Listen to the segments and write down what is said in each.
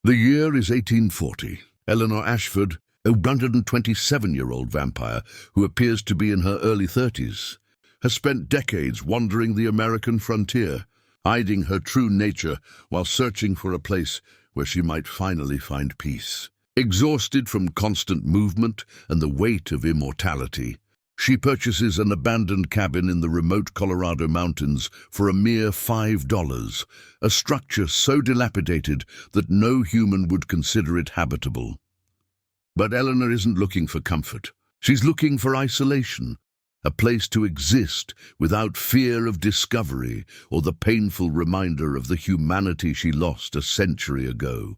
The year is 1840. Eleanor Ashford, a 127-year-old vampire who appears to be in her early 30s, has spent decades wandering the American frontier, hiding her true nature while searching for a place where she might finally find peace. Exhausted from constant movement and the weight of immortality, she purchases an abandoned cabin in the remote Colorado mountains for a mere $5, a structure so dilapidated that no human would consider it habitable. But Eleanor isn't looking for comfort. She's looking for isolation, a place to exist without fear of discovery or the painful reminder of the humanity she lost a century ago.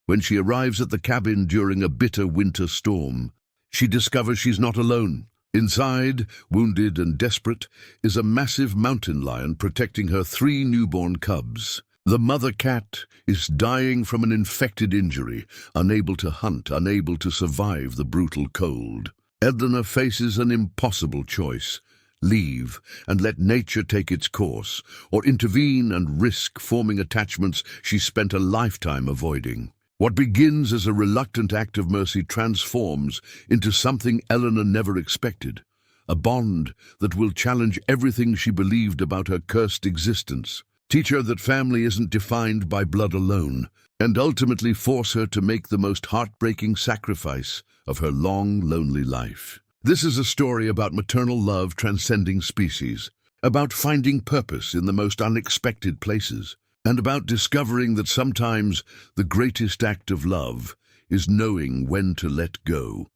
When she arrives at the cabin during a bitter winter storm, she discovers she's not alone. Inside, wounded and desperate, is a massive mountain lion protecting her 3 newborn cubs. The mother cat is dying from an infected injury, unable to hunt, unable to survive the brutal cold. Eleanor faces an impossible choice: leave and let nature take its course, or intervene and risk forming attachments she spent a lifetime avoiding. What begins as a reluctant act of mercy transforms into something Eleanor never expected, a bond that will challenge everything she believed about her cursed existence, teach her that family isn't defined by blood alone, and ultimately force her to make the most heartbreaking sacrifice of her long, lonely life. This is a story about maternal love transcending species, about finding purpose in the most unexpected places, and about discovering that sometimes the greatest act of love is knowing when to let go.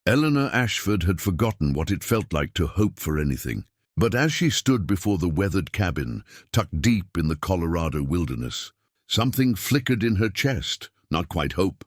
Eleanor Ashford had forgotten what it felt like to hope for anything, but as she stood before the weathered cabin, tucked deep in the Colorado wilderness, something flickered in her chest, not quite hope,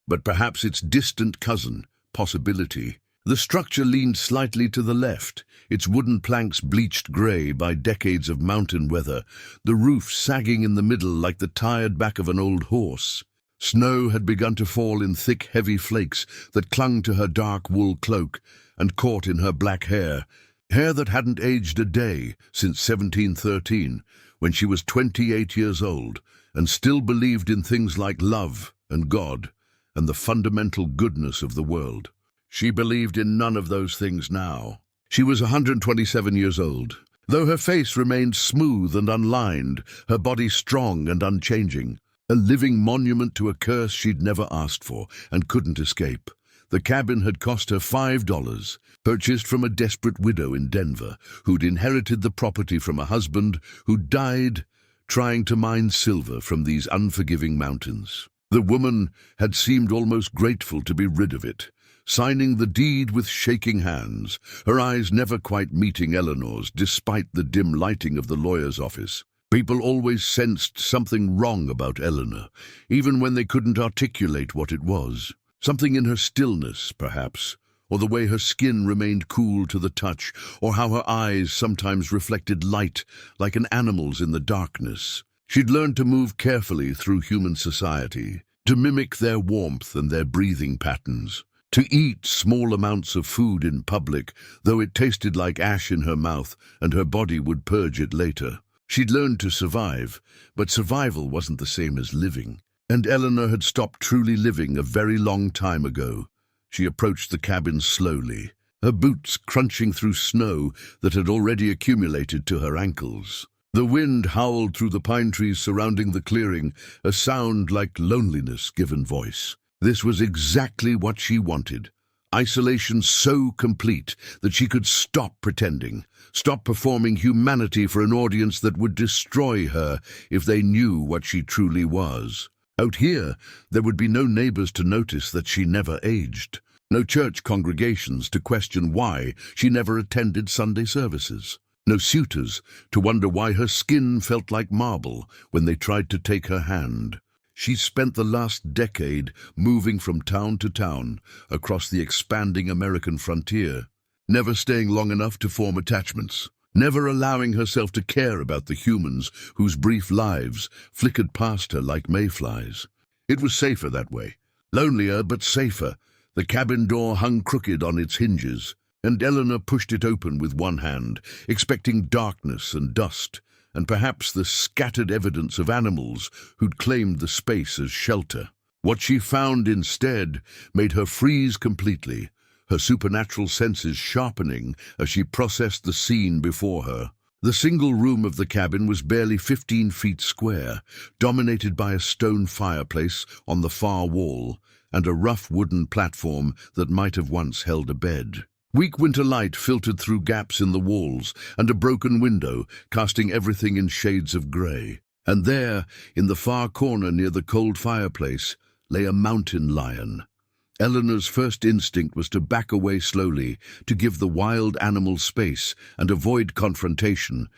but perhaps its distant cousin, possibility. The structure leaned slightly to the left, its wooden planks bleached grey by decades of mountain weather, the roof sagging in the middle like the tired back of an old horse. Snow had begun to fall in thick, heavy flakes that clung to her dark wool cloak and caught in her black hair that hadn't aged a day since 1713, when she was 28 years old and still believed in things like love and God and the fundamental goodness of the world. She believed in none of those things now. She was 127 years old. Though her face remained smooth and unlined, her body strong and unchanging, a living monument to a curse she'd never asked for and couldn't escape. The cabin had cost her $5, purchased from a desperate widow in Denver who'd inherited the property from a husband who died trying to mine silver from these unforgiving mountains. The woman had seemed almost grateful to be rid of it, signing the deed with shaking hands, her eyes never quite meeting Eleanor's despite the dim lighting of the lawyer's office. People always sensed something wrong about Eleanor, even when they couldn't articulate what it was. Something in her stillness, perhaps, or the way her skin remained cool to the touch, or how her eyes sometimes reflected light like an animal's in the darkness. She'd learned to move carefully through human society, to mimic their warmth and their breathing patterns, to eat small amounts of food in public, though it tasted like ash in her mouth and her body would purge it later. She'd learned to survive, but survival wasn't the same as living. And Eleanor had stopped truly living a very long time ago. She approached the cabin slowly, her boots crunching through snow that had already accumulated to her ankles. The wind howled through the pine trees surrounding the clearing, a sound like loneliness given voice. This was exactly what she wanted. Isolation so complete that she could stop pretending, stop performing humanity for an audience that would destroy her if they knew what she truly was. Out here, there would be no neighbors to notice that she never aged, no church congregations to question why she never attended Sunday services, no suitors to wonder why her skin felt like marble when they tried to take her hand. She spent the last decade moving from town to town across the expanding American frontier, never staying long enough to form attachments, never allowing herself to care about the humans whose brief lives flickered past her like mayflies. It was safer that way, lonelier but safer. The cabin door hung crooked on its hinges, and Eleanor pushed it open with one hand, expecting darkness and dust. and perhaps the scattered evidence of animals who'd claimed the space as shelter. What she found instead made her freeze completely, her supernatural senses sharpening as she processed the scene before her. The single room of the cabin was barely 15 feet square, dominated by a stone fireplace on the far wall and a rough wooden platform that might have once held a bed. Weak winter light filtered through gaps in the walls and a broken window, casting everything in shades of grey. And there, in the far corner near the cold fireplace, lay a mountain lion. Eleanor's first instinct was to back away slowly, to give the wild animal space and avoid confrontation,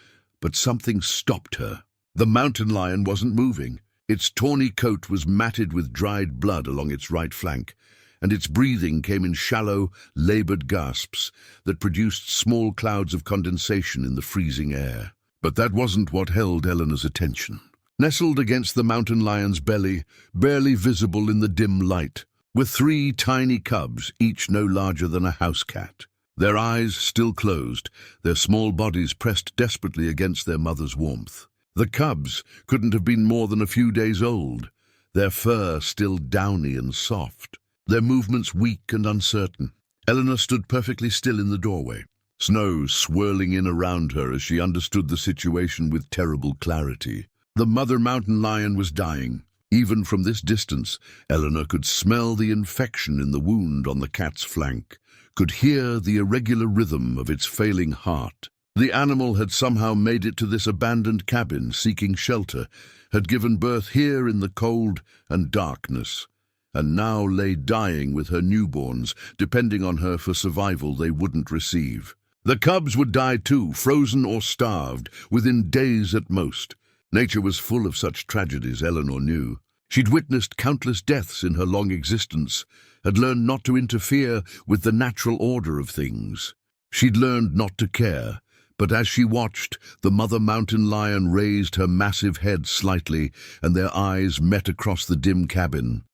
but something stopped her. The mountain lion wasn't moving. Its tawny coat was matted with dried blood along its right flank, and its breathing came in shallow, laboured gasps that produced small clouds of condensation in the freezing air. But that wasn't what held Eleanor's attention. Nestled against the mountain lion's belly, barely visible in the dim light, were 3 tiny cubs, each no larger than a house cat. Their eyes still closed, their small bodies pressed desperately against their mother's warmth. The cubs couldn't have been more than a few days old, their fur still downy and soft, their movements weak and uncertain. Eleanor stood perfectly still in the doorway, snow swirling in around her as she understood the situation with terrible clarity. The mother mountain lion was dying. Even from this distance, Eleanor could smell the infection in the wound on the cat's flank, could hear the irregular rhythm of its failing heart. The animal had somehow made it to this abandoned cabin, seeking shelter, had given birth here in the cold and darkness, and now lay dying with her newborns, depending on her for survival they wouldn't receive. The cubs would die too, frozen or starved, within days at most. Nature was full of such tragedies, Eleanor knew. She'd witnessed countless deaths in her long existence, had learned not to interfere with the natural order of things. She'd learned not to care, but as she watched, the mother mountain lion raised her massive head slightly, and their eyes met across the dim cabin.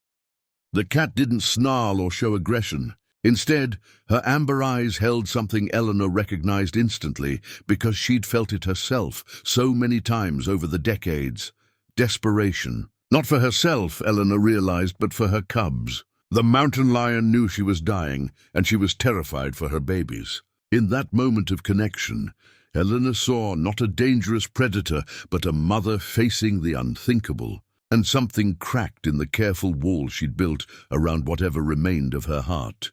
The cat didn't snarl or show aggression. Instead, her amber eyes held something Eleanor recognized instantly because she'd felt it herself so many times over the decades. Desperation. Not for herself, Eleanor realized, but for her cubs. The mountain lion knew she was dying, and she was terrified for her babies. In that moment of connection, Eleanor saw not a dangerous predator, but a mother facing the unthinkable, and something cracked in the careful wall she'd built around whatever remained of her heart.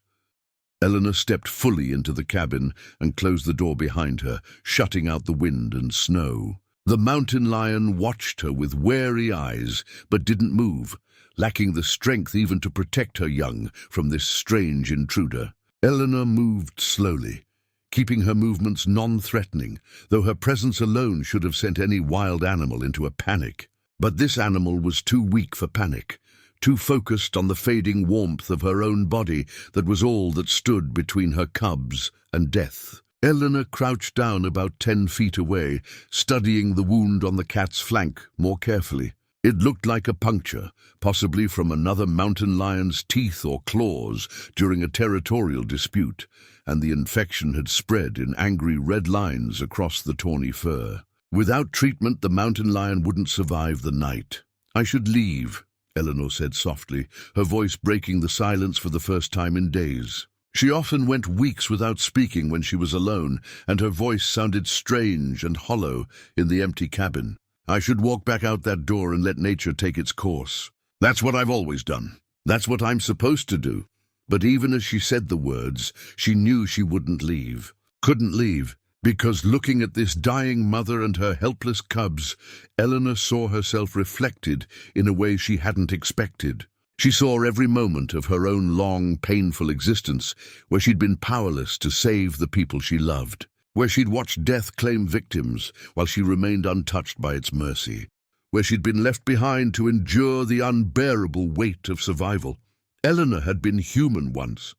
Eleanor stepped fully into the cabin and closed the door behind her, shutting out the wind and snow. The mountain lion watched her with wary eyes, but didn't move, lacking the strength even to protect her young from this strange intruder. Eleanor moved slowly, keeping her movements non-threatening, though her presence alone should have sent any wild animal into a panic. But this animal was too weak for panic, too focused on the fading warmth of her own body that was all that stood between her cubs and death. Eleanor crouched down about 10 feet away, studying the wound on the cat's flank more carefully. It looked like a puncture, possibly from another mountain lion's teeth or claws during a territorial dispute, and the infection had spread in angry red lines across the tawny fur. Without treatment, the mountain lion wouldn't survive the night. "I should leave," Eleanor said softly, her voice breaking the silence for the first time in days. She often went weeks without speaking when she was alone, and her voice sounded strange and hollow in the empty cabin. "I should walk back out that door and let nature take its course. That's what I've always done. That's what I'm supposed to do." But even as she said the words, she knew she wouldn't leave. Couldn't leave. Because looking at this dying mother and her helpless cubs, Eleanor saw herself reflected in a way she hadn't expected. She saw every moment of her own long, painful existence, where she'd been powerless to save the people she loved, where she'd watched death claim victims while she remained untouched by its mercy, where she'd been left behind to endure the unbearable weight of survival. Eleanor had been human once,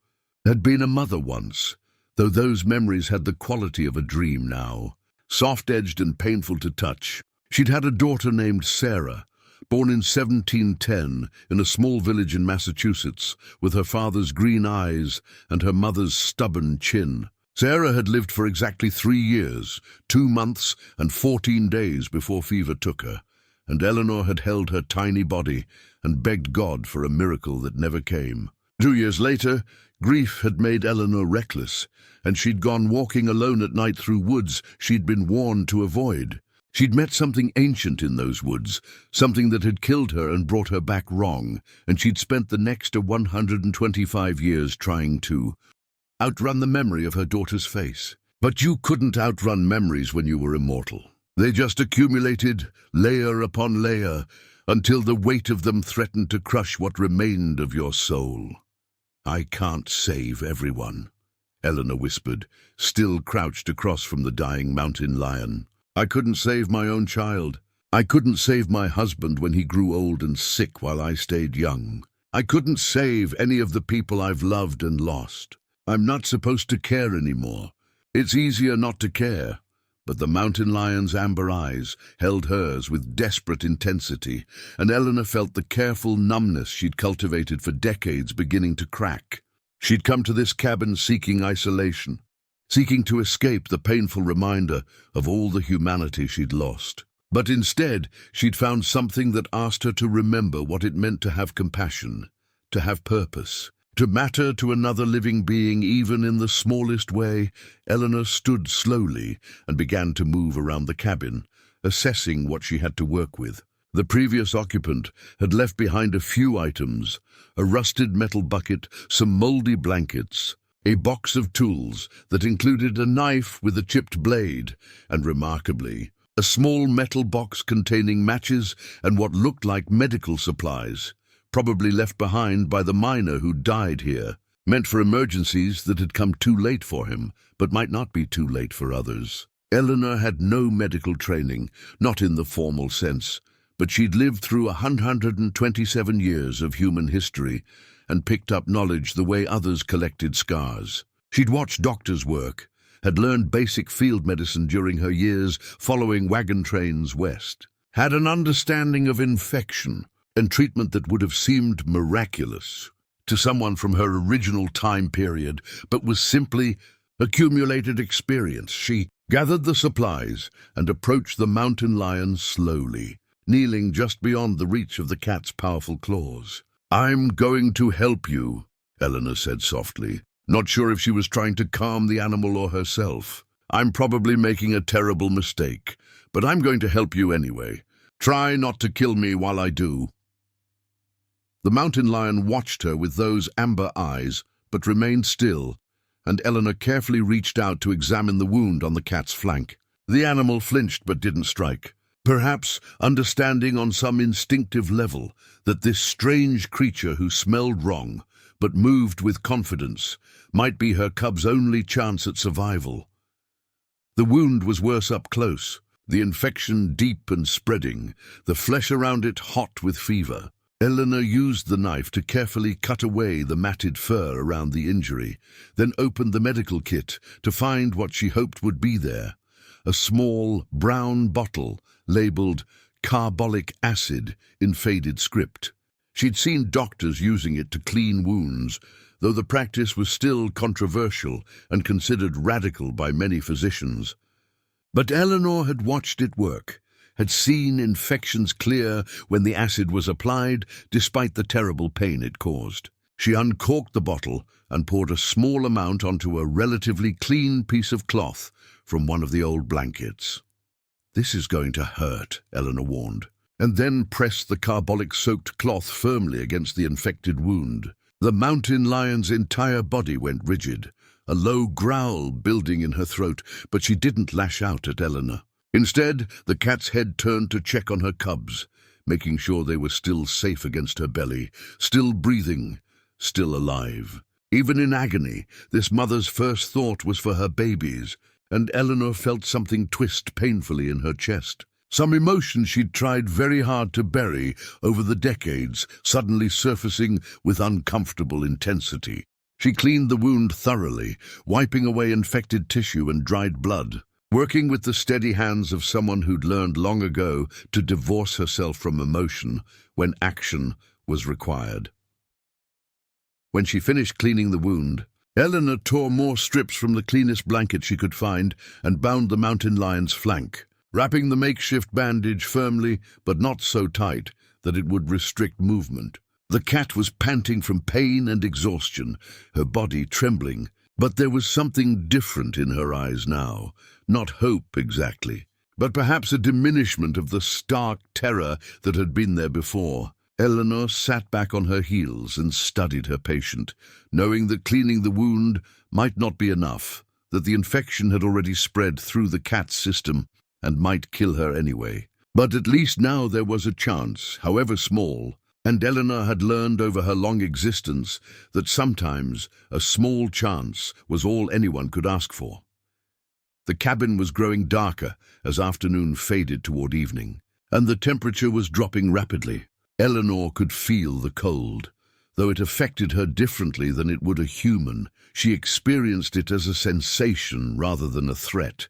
had been a mother once, though those memories had the quality of a dream now, soft-edged and painful to touch. She'd had a daughter named Sarah, born in 1710 in a small village in Massachusetts, with her father's green eyes and her mother's stubborn chin. Sarah had lived for exactly 3 years, 2 months and 14 days before fever took her, and Eleanor had held her tiny body and begged God for a miracle that never came. 2 years later, grief had made Eleanor reckless, and she'd gone walking alone at night through woods she'd been warned to avoid. She'd met something ancient in those woods, something that had killed her and brought her back wrong, and she'd spent the next 125 years trying to outrun the memory of her daughter's face. But you couldn't outrun memories when you were immortal. They just accumulated, layer upon layer, until the weight of them threatened to crush what remained of your soul. "I can't save everyone," Eleanor whispered, still crouched across from the dying mountain lion. "I couldn't save my own child. I couldn't save my husband when he grew old and sick while I stayed young. I couldn't save any of the people I've loved and lost. I'm not supposed to care anymore. It's easier not to care." But the mountain lion's amber eyes held hers with desperate intensity, and Eleanor felt the careful numbness she'd cultivated for decades beginning to crack. She'd come to this cabin seeking isolation, seeking to escape the painful reminder of all the humanity she'd lost. But instead, she'd found something that asked her to remember what it meant to have compassion, to have purpose, to matter to another living being even in the smallest way. Eleanor stood slowly and began to move around the cabin, assessing what she had to work with. The previous occupant had left behind a few items: a rusted metal bucket, some moldy blankets, a box of tools that included a knife with a chipped blade, and remarkably, a small metal box containing matches and what looked like medical supplies, probably left behind by the miner who died here, meant for emergencies that had come too late for him, but might not be too late for others. Eleanor had no medical training, not in the formal sense, but she'd lived through 127 years of human history and picked up knowledge the way others collected scars. She'd watched doctors work, had learned basic field medicine during her years following wagon trains west, had an understanding of infection and treatment that would have seemed miraculous to someone from her original time period, but was simply accumulated experience. She gathered the supplies and approached the mountain lion slowly, kneeling just beyond the reach of the cat's powerful claws. "I'm going to help you," Eleanor said softly, not sure if she was trying to calm the animal or herself. "I'm probably making a terrible mistake, but I'm going to help you anyway. Try not to kill me while I do." The mountain lion watched her with those amber eyes, but remained still, and Eleanor carefully reached out to examine the wound on the cat's flank. The animal flinched but didn't strike, perhaps understanding on some instinctive level that this strange creature who smelled wrong, but moved with confidence, might be her cub's only chance at survival. The wound was worse up close, the infection deep and spreading, the flesh around it hot with fever. Eleanor used the knife to carefully cut away the matted fur around the injury, then opened the medical kit to find what she hoped would be there: a small brown bottle labeled carbolic acid in faded script. She'd seen doctors using it to clean wounds, though the practice was still controversial and considered radical by many physicians. But Eleanor had watched it work, had seen infections clear when the acid was applied, despite the terrible pain it caused. She uncorked the bottle and poured a small amount onto a relatively clean piece of cloth from one of the old blankets. "This is going to hurt," Eleanor warned, and then pressed the carbolic-soaked cloth firmly against the infected wound. The mountain lion's entire body went rigid, a low growl building in her throat, but she didn't lash out at Eleanor. Instead, the cat's head turned to check on her cubs, making sure they were still safe against her belly, still breathing, still alive. Even in agony, this mother's first thought was for her babies, and Eleanor felt something twist painfully in her chest. Some emotion she'd tried very hard to bury over the decades, suddenly surfacing with uncomfortable intensity. She cleaned the wound thoroughly, wiping away infected tissue and dried blood, working with the steady hands of someone who'd learned long ago to divorce herself from emotion when action was required. When she finished cleaning the wound, Eleanor tore more strips from the cleanest blanket she could find and bound the mountain lion's flank, wrapping the makeshift bandage firmly but not so tight that it would restrict movement. The cat was panting from pain and exhaustion, her body trembling, but there was something different in her eyes now. Not hope exactly, but perhaps a diminishment of the stark terror that had been there before. Eleanor sat back on her heels and studied her patient, knowing that cleaning the wound might not be enough, that the infection had already spread through the cat's system and might kill her anyway. But at least now there was a chance, however small, and Eleanor had learned over her long existence that sometimes a small chance was all anyone could ask for. The cabin was growing darker as afternoon faded toward evening, and the temperature was dropping rapidly. Eleanor could feel the cold. Though it affected her differently than it would a human, she experienced it as a sensation rather than a threat,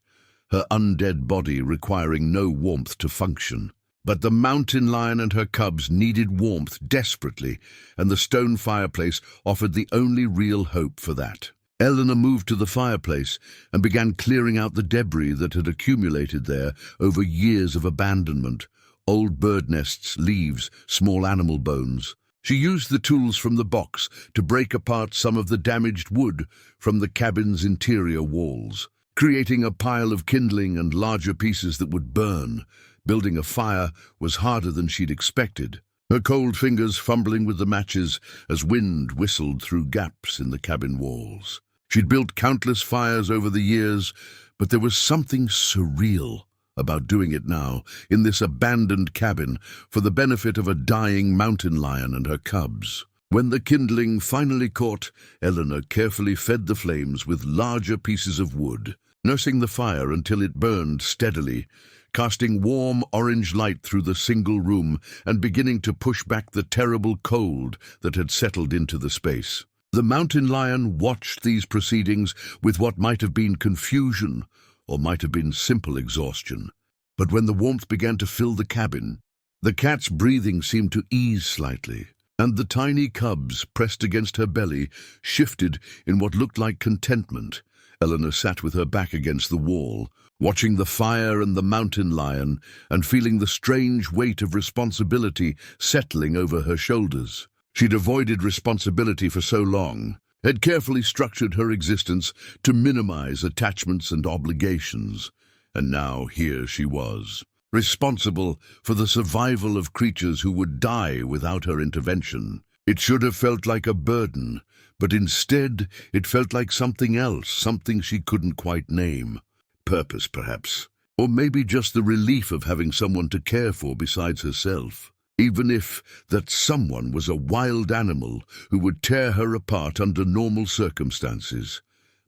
her undead body requiring no warmth to function. But the mountain lion and her cubs needed warmth desperately, and the stone fireplace offered the only real hope for that. Eleanor moved to the fireplace and began clearing out the debris that had accumulated there over years of abandonment. Old bird nests, leaves, small animal bones. She used the tools from the box to break apart some of the damaged wood from the cabin's interior walls, creating a pile of kindling and larger pieces that would burn. Building a fire was harder than she'd expected, her cold fingers fumbling with the matches as wind whistled through gaps in the cabin walls. She'd built countless fires over the years, but there was something surreal about doing it now, in this abandoned cabin, for the benefit of a dying mountain lion and her cubs. When the kindling finally caught, Eleanor carefully fed the flames with larger pieces of wood, nursing the fire until it burned steadily, casting warm orange light through the single room and beginning to push back the terrible cold that had settled into the space. The mountain lion watched these proceedings with what might have been confusion, or might have been simple exhaustion. But when the warmth began to fill the cabin, the cat's breathing seemed to ease slightly, and the tiny cubs, pressed against her belly, shifted in what looked like contentment. Eleanor sat with her back against the wall, watching the fire and the mountain lion, and feeling the strange weight of responsibility settling over her shoulders. She'd avoided responsibility for so long, had carefully structured her existence to minimize attachments and obligations, and now here she was, responsible for the survival of creatures who would die without her intervention. It should have felt like a burden, but instead it felt like something else, something she couldn't quite name. Purpose, perhaps, or maybe just the relief of having someone to care for besides herself. Even if that someone was a wild animal who would tear her apart under normal circumstances.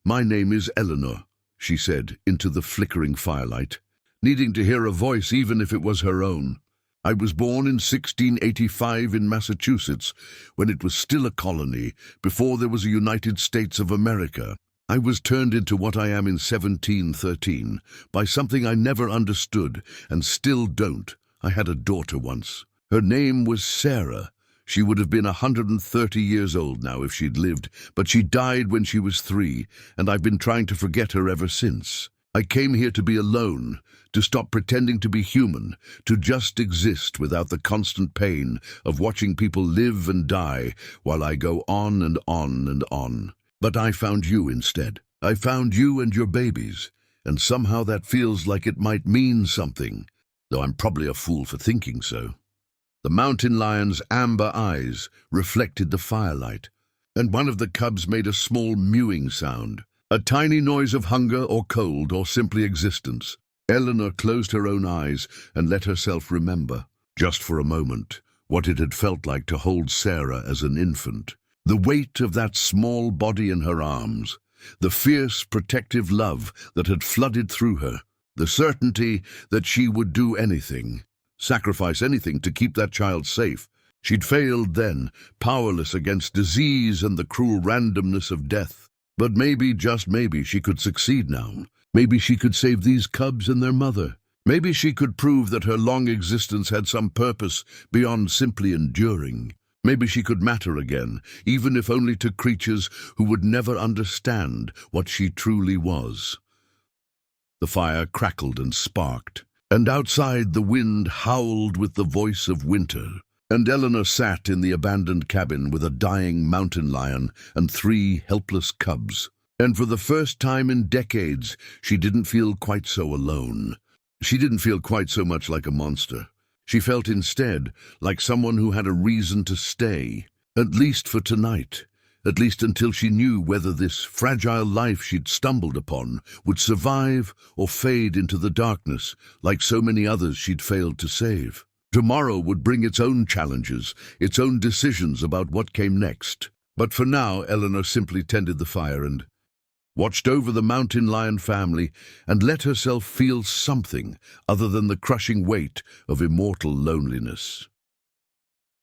"My name is Eleanor," she said into the flickering firelight, needing to hear a voice even if it was her own. "I was born in 1685 in Massachusetts, when it was still a colony, before there was a United States of America. I was turned into what I am in 1713 by something I never understood and still don't. I had a daughter once. Her name was Sarah. She would have been 130 years old now if she'd lived, but she died when she was 3, and I've been trying to forget her ever since. I came here to be alone, to stop pretending to be human, to just exist without the constant pain of watching people live and die while I go on and on and on. But I found you instead. I found you and your babies, and somehow that feels like it might mean something, though I'm probably a fool for thinking so." The mountain lion's amber eyes reflected the firelight, and one of the cubs made a small mewing sound, a tiny noise of hunger or cold or simply existence. Eleanor closed her own eyes and let herself remember, just for a moment, what it had felt like to hold Sarah as an infant. The weight of that small body in her arms, the fierce, protective love that had flooded through her, the certainty that she would do anything, sacrifice anything to keep that child safe. She'd failed then, powerless against disease and the cruel randomness of death. But maybe, just maybe, she could succeed now. Maybe she could save these cubs and their mother. Maybe she could prove that her long existence had some purpose beyond simply enduring. Maybe she could matter again, even if only to creatures who would never understand what she truly was. The fire crackled and sparked, and outside the wind howled with the voice of winter. And Eleanor sat in the abandoned cabin with a dying mountain lion and 3 helpless cubs. And for the first time in decades, she didn't feel quite so alone. She didn't feel quite so much like a monster. She felt instead like someone who had a reason to stay, at least for tonight, at least until she knew whether this fragile life she'd stumbled upon would survive or fade into the darkness like so many others she'd failed to save. Tomorrow would bring its own challenges, its own decisions about what came next. But for now, Eleanor simply tended the fire and watched over the mountain lion family and let herself feel something other than the crushing weight of immortal loneliness.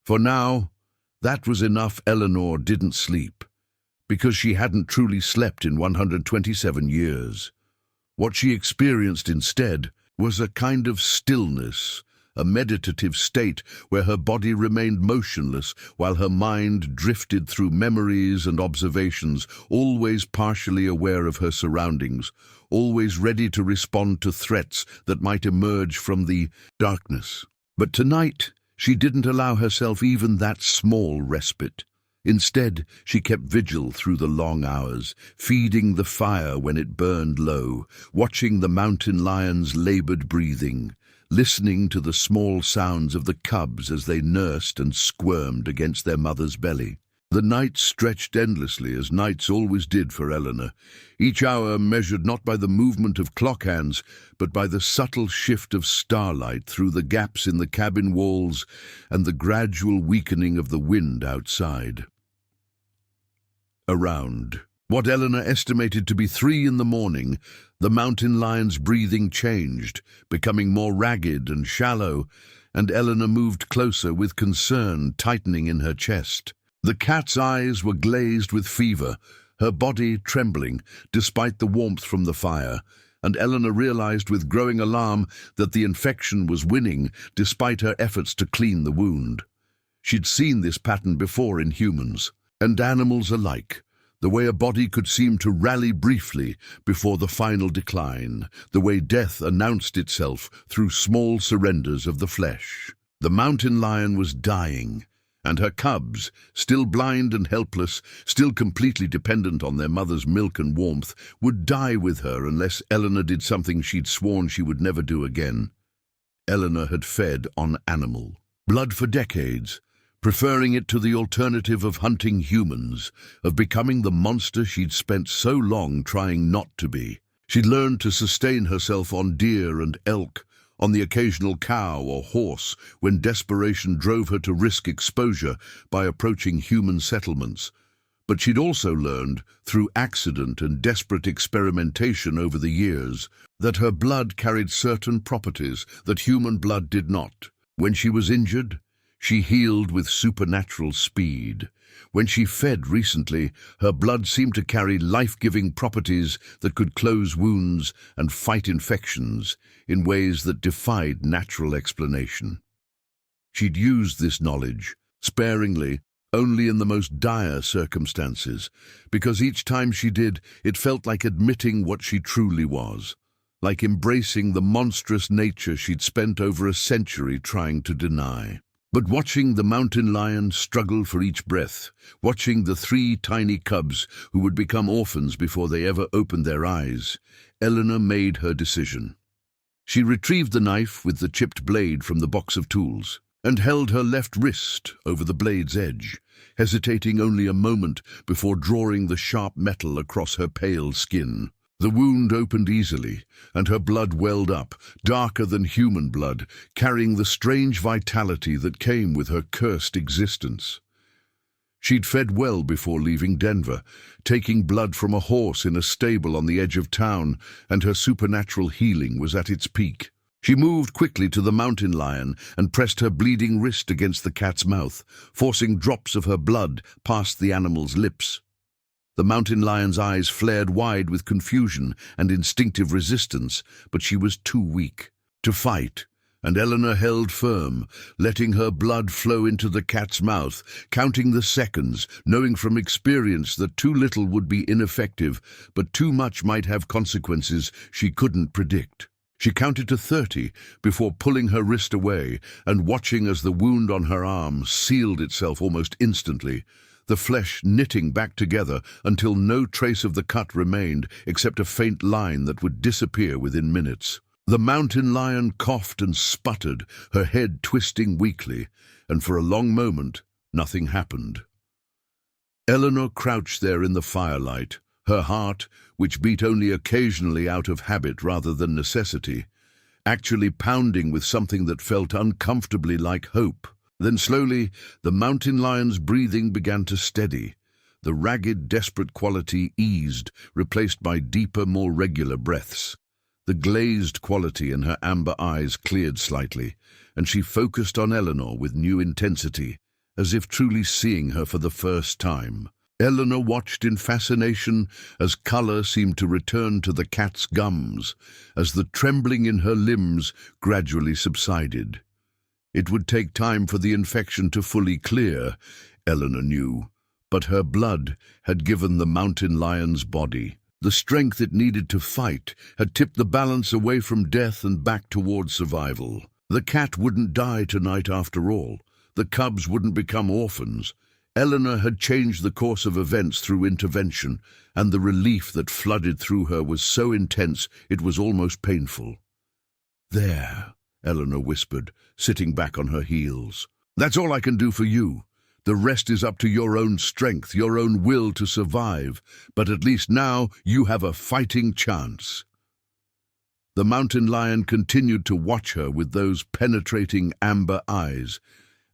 For now, that was enough. Eleanor didn't sleep, because she hadn't truly slept in 127 years. What she experienced instead was a kind of stillness, a meditative state where her body remained motionless while her mind drifted through memories and observations, always partially aware of her surroundings, always ready to respond to threats that might emerge from the darkness. But tonight, she didn't allow herself even that small respite. Instead, she kept vigil through the long hours, feeding the fire when it burned low, watching the mountain lion's labored breathing, listening to the small sounds of the cubs as they nursed and squirmed against their mother's belly. The night stretched endlessly, as nights always did for Eleanor, each hour measured not by the movement of clock hands, but by the subtle shift of starlight through the gaps in the cabin walls and the gradual weakening of the wind outside. Around what Eleanor estimated to be 3 in the morning, the mountain lion's breathing changed, becoming more ragged and shallow, and Eleanor moved closer with concern tightening in her chest. The cat's eyes were glazed with fever, her body trembling despite the warmth from the fire, and Eleanor realized with growing alarm that the infection was winning despite her efforts to clean the wound. She'd seen this pattern before in humans and animals alike, the way a body could seem to rally briefly before the final decline, the way death announced itself through small surrenders of the flesh. The mountain lion was dying, and her cubs, still blind and helpless, still completely dependent on their mother's milk and warmth, would die with her unless Eleanor did something she'd sworn she would never do again. Eleanor had fed on animal blood for decades, preferring it to the alternative of hunting humans, of becoming the monster she'd spent so long trying not to be. She'd learned to sustain herself on deer and elk, on the occasional cow or horse, when desperation drove her to risk exposure by approaching human settlements. But she'd also learned, through accident and desperate experimentation over the years, that her blood carried certain properties that human blood did not. When she was injured, she healed with supernatural speed. When she fed recently, her blood seemed to carry life-giving properties that could close wounds and fight infections in ways that defied natural explanation. She'd used this knowledge, sparingly, only in the most dire circumstances, because each time she did, it felt like admitting what she truly was, like embracing the monstrous nature she'd spent over a century trying to deny. But watching the mountain lion struggle for each breath, watching the 3 tiny cubs who would become orphans before they ever opened their eyes, Eleanor made her decision. She retrieved the knife with the chipped blade from the box of tools and held her left wrist over the blade's edge, hesitating only a moment before drawing the sharp metal across her pale skin. The wound opened easily, and her blood welled up, darker than human blood, carrying the strange vitality that came with her cursed existence. She'd fed well before leaving Denver, taking blood from a horse in a stable on the edge of town, and her supernatural healing was at its peak. She moved quickly to the mountain lion and pressed her bleeding wrist against the cat's mouth, forcing drops of her blood past the animal's lips. The mountain lion's eyes flared wide with confusion and instinctive resistance, but she was too weak to fight, and Eleanor held firm, letting her blood flow into the cat's mouth, counting the seconds, knowing from experience that too little would be ineffective, but too much might have consequences she couldn't predict. She counted to 30 before pulling her wrist away and watching as the wound on her arm sealed itself almost instantly, the flesh knitting back together until no trace of the cut remained except a faint line that would disappear within minutes. The mountain lion coughed and sputtered, her head twisting weakly, and for a long moment nothing happened. Eleanor crouched there in the firelight, her heart, which beat only occasionally out of habit rather than necessity, actually pounding with something that felt uncomfortably like hope. Then slowly, the mountain lion's breathing began to steady. The ragged, desperate quality eased, replaced by deeper, more regular breaths. The glazed quality in her amber eyes cleared slightly, and she focused on Eleanor with new intensity, as if truly seeing her for the first time. Eleanor watched in fascination as color seemed to return to the cat's gums, as the trembling in her limbs gradually subsided. It would take time for the infection to fully clear, Eleanor knew, but her blood had given the mountain lion's body. The strength it needed to fight had tipped the balance away from death and back towards survival. The cat wouldn't die tonight after all. The cubs wouldn't become orphans. Eleanor had changed the course of events through intervention, and the relief that flooded through her was so intense it was almost painful. "There," Eleanor whispered, sitting back on her heels. "That's all I can do for you. The rest is up to your own strength, your own will to survive, but at least now you have a fighting chance." The mountain lion continued to watch her with those penetrating amber eyes,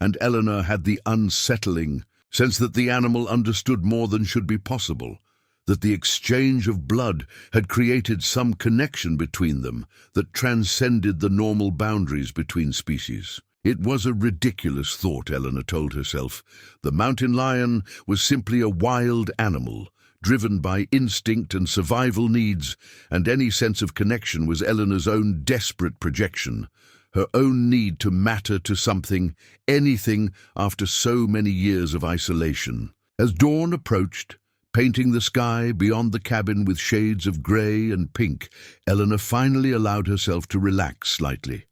and Eleanor had the unsettling sense that the animal understood more than should be possible, that the exchange of blood had created some connection between them that transcended the normal boundaries between species. It was a ridiculous thought, Eleanor told herself. The mountain lion was simply a wild animal, driven by instinct and survival needs, and any sense of connection was Eleanor's own desperate projection, her own need to matter to something, anything, after so many years of isolation. As dawn approached, painting the sky beyond the cabin with shades of grey and pink, Eleanor finally allowed herself to relax slightly.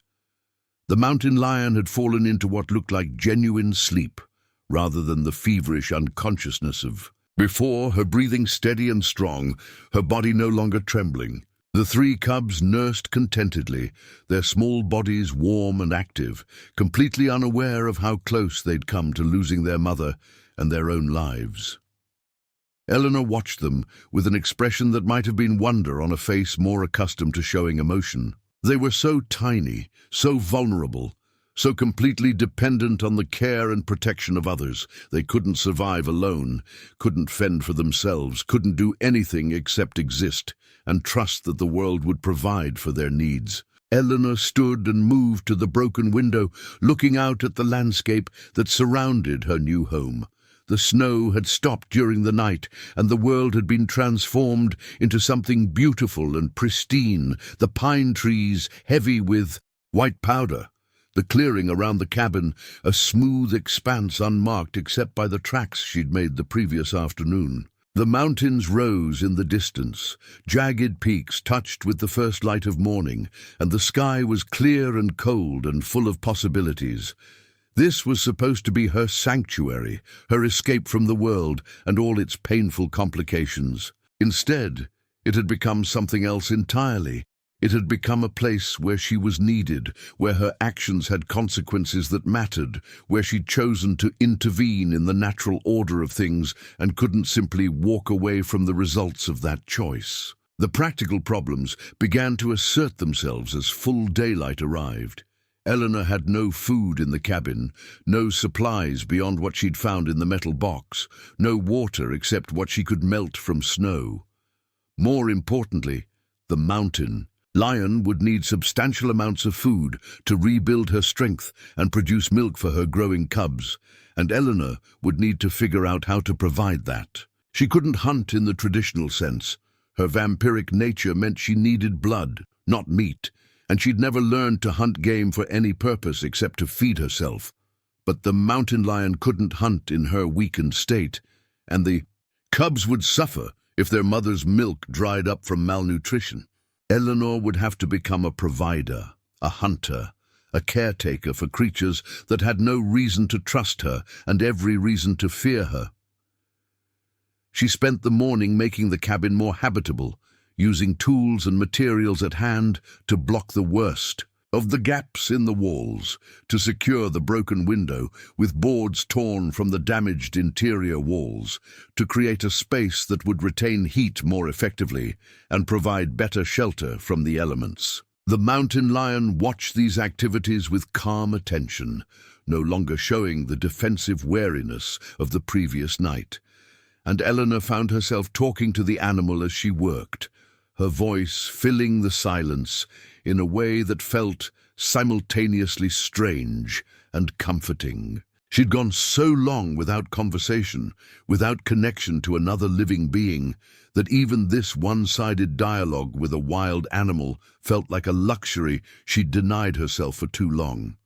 The mountain lion had fallen into what looked like genuine sleep, rather than the feverish unconsciousness of before, her breathing steady and strong, her body no longer trembling. The three cubs nursed contentedly, their small bodies warm and active, completely unaware of how close they'd come to losing their mother and their own lives. Eleanor watched them with an expression that might have been wonder on a face more accustomed to showing emotion. They were so tiny, so vulnerable, so completely dependent on the care and protection of others. They couldn't survive alone, couldn't fend for themselves, couldn't do anything except exist and trust that the world would provide for their needs. Eleanor stood and moved to the broken window, looking out at the landscape that surrounded her new home. The snow had stopped during the night, and the world had been transformed into something beautiful and pristine, the pine trees heavy with white powder, the clearing around the cabin a smooth expanse unmarked except by the tracks she'd made the previous afternoon. The mountains rose in the distance, jagged peaks touched with the first light of morning, and the sky was clear and cold and full of possibilities. This was supposed to be her sanctuary, her escape from the world and all its painful complications. Instead, it had become something else entirely. It had become a place where she was needed, where her actions had consequences that mattered, where she'd chosen to intervene in the natural order of things and couldn't simply walk away from the results of that choice. The practical problems began to assert themselves as full daylight arrived. Eleanor had no food in the cabin, no supplies beyond what she'd found in the metal box, no water except what she could melt from snow. More importantly, the mountain lion would need substantial amounts of food to rebuild her strength and produce milk for her growing cubs, and Eleanor would need to figure out how to provide that. She couldn't hunt in the traditional sense. Her vampiric nature meant she needed blood, not meat, and she'd never learned to hunt game for any purpose except to feed herself. But the mountain lion couldn't hunt in her weakened state, and the cubs would suffer if their mother's milk dried up from malnutrition. Eleanor would have to become a provider, a hunter, a caretaker for creatures that had no reason to trust her and every reason to fear her. She spent the morning making the cabin more habitable, using tools and materials at hand to block the worst of the gaps in the walls, to secure the broken window with boards torn from the damaged interior walls, to create a space that would retain heat more effectively and provide better shelter from the elements. The mountain lion watched these activities with calm attention, no longer showing the defensive wariness of the previous night. And Eleanor found herself talking to the animal as she worked, her voice filling the silence in a way that felt simultaneously strange and comforting. She'd gone so long without conversation, without connection to another living being, that even this one-sided dialogue with a wild animal felt like a luxury she'd denied herself for too long.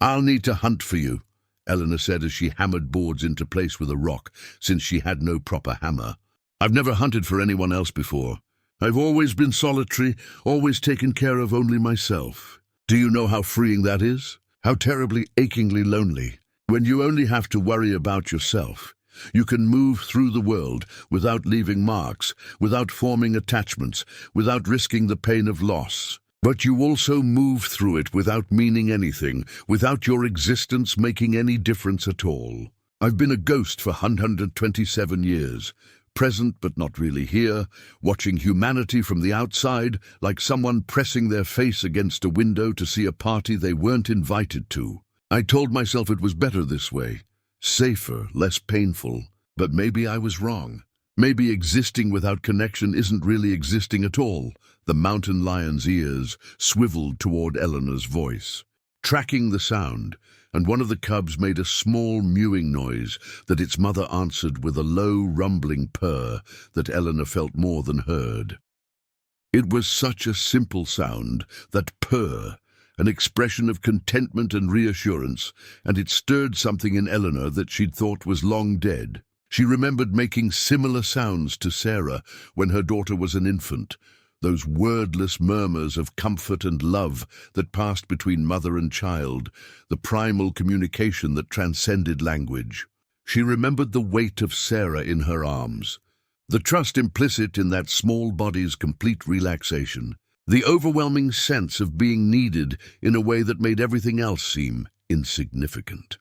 "I'll need to hunt for you," Eleanor said as she hammered boards into place with a rock, since she had no proper hammer. "I've never hunted for anyone else before. I've always been solitary, always taken care of only myself. Do you know how freeing that is? How terribly, achingly lonely. When you only have to worry about yourself. You can move through the world without leaving marks, without forming attachments, without risking the pain of loss. But you also move through it without meaning anything, without your existence making any difference at all. I've been a ghost for 127 years. Present but not really here, watching humanity from the outside, like someone pressing their face against a window to see a party they weren't invited to. I told myself it was better this way, safer, less painful, but maybe I was wrong. Maybe existing without connection isn't really existing at all. The mountain lion's ears swiveled toward Eleanor's voice, tracking the sound, and one of the cubs made a small mewing noise that its mother answered with a low, rumbling purr that Eleanor felt more than heard. It was such a simple sound, that purr, an expression of contentment and reassurance, and it stirred something in Eleanor that she'd thought was long dead. She remembered making similar sounds to Sarah when her daughter was an infant, those wordless murmurs of comfort and love that passed between mother and child, the primal communication that transcended language. She remembered the weight of Sarah in her arms, the trust implicit in that small body's complete relaxation, the overwhelming sense of being needed in a way that made everything else seem insignificant.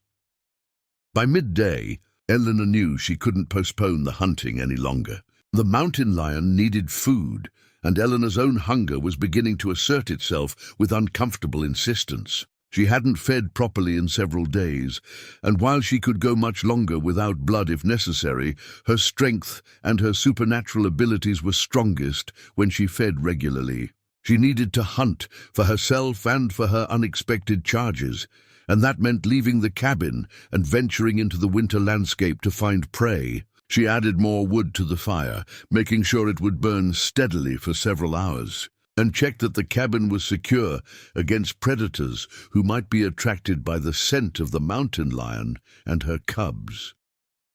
By midday, Eleanor knew she couldn't postpone the hunting any longer. The mountain lion needed food, and Eleanor's own hunger was beginning to assert itself with uncomfortable insistence. She hadn't fed properly in several days, and while she could go much longer without blood if necessary, her strength and her supernatural abilities were strongest when she fed regularly. She needed to hunt for herself and for her unexpected charges, and that meant leaving the cabin and venturing into the winter landscape to find prey. She added more wood to the fire, making sure it would burn steadily for several hours, and checked that the cabin was secure against predators who might be attracted by the scent of the mountain lion and her cubs.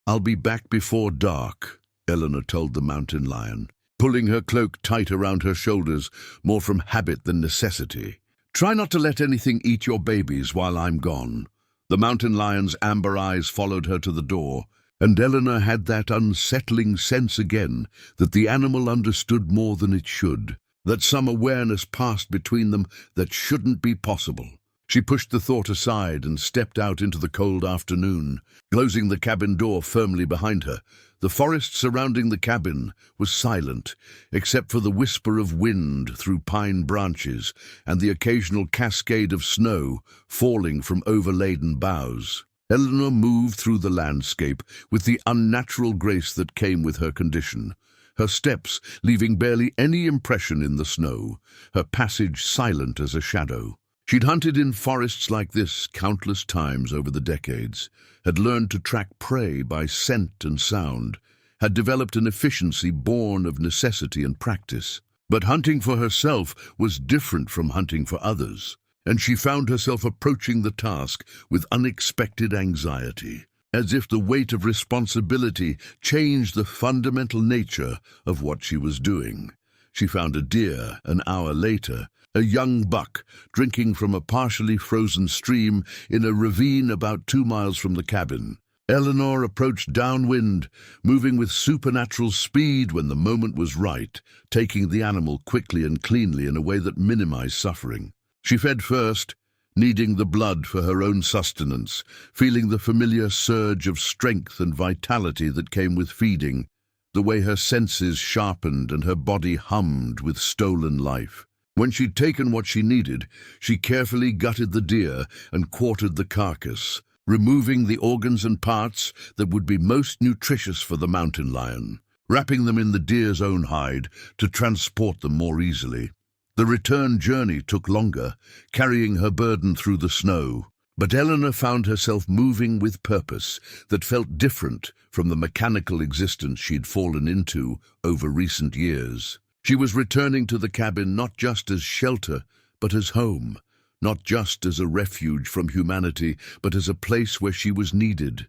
"I'll be back before dark," Eleanor told the mountain lion, pulling her cloak tight around her shoulders, more from habit than necessity. "Try not to let anything eat your babies while I'm gone." The mountain lion's amber eyes followed her to the door, and Eleanor had that unsettling sense again that the animal understood more than it should, that some awareness passed between them that shouldn't be possible. She pushed the thought aside and stepped out into the cold afternoon, closing the cabin door firmly behind her. The forest surrounding the cabin was silent, except for the whisper of wind through pine branches and the occasional cascade of snow falling from overladen boughs. Eleanor moved through the landscape with the unnatural grace that came with her condition, her steps leaving barely any impression in the snow, her passage silent as a shadow. She'd hunted in forests like this countless times over the decades, had learned to track prey by scent and sound, had developed an efficiency born of necessity and practice. But hunting for herself was different from hunting for others, and she found herself approaching the task with unexpected anxiety, as if the weight of responsibility changed the fundamental nature of what she was doing. She found a deer an hour later, a young buck, drinking from a partially frozen stream in a ravine about 2 miles from the cabin. Eleanor approached downwind, moving with supernatural speed when the moment was right, taking the animal quickly and cleanly in a way that minimized suffering. She fed first, needing the blood for her own sustenance, feeling the familiar surge of strength and vitality that came with feeding, the way her senses sharpened and her body hummed with stolen life. When she'd taken what she needed, she carefully gutted the deer and quartered the carcass, removing the organs and parts that would be most nutritious for the mountain lion, wrapping them in the deer's own hide to transport them more easily. The return journey took longer, carrying her burden through the snow, but Eleanor found herself moving with purpose that felt different from the mechanical existence she'd fallen into over recent years. She was returning to the cabin not just as shelter, but as home, not just as a refuge from humanity, but as a place where she was needed,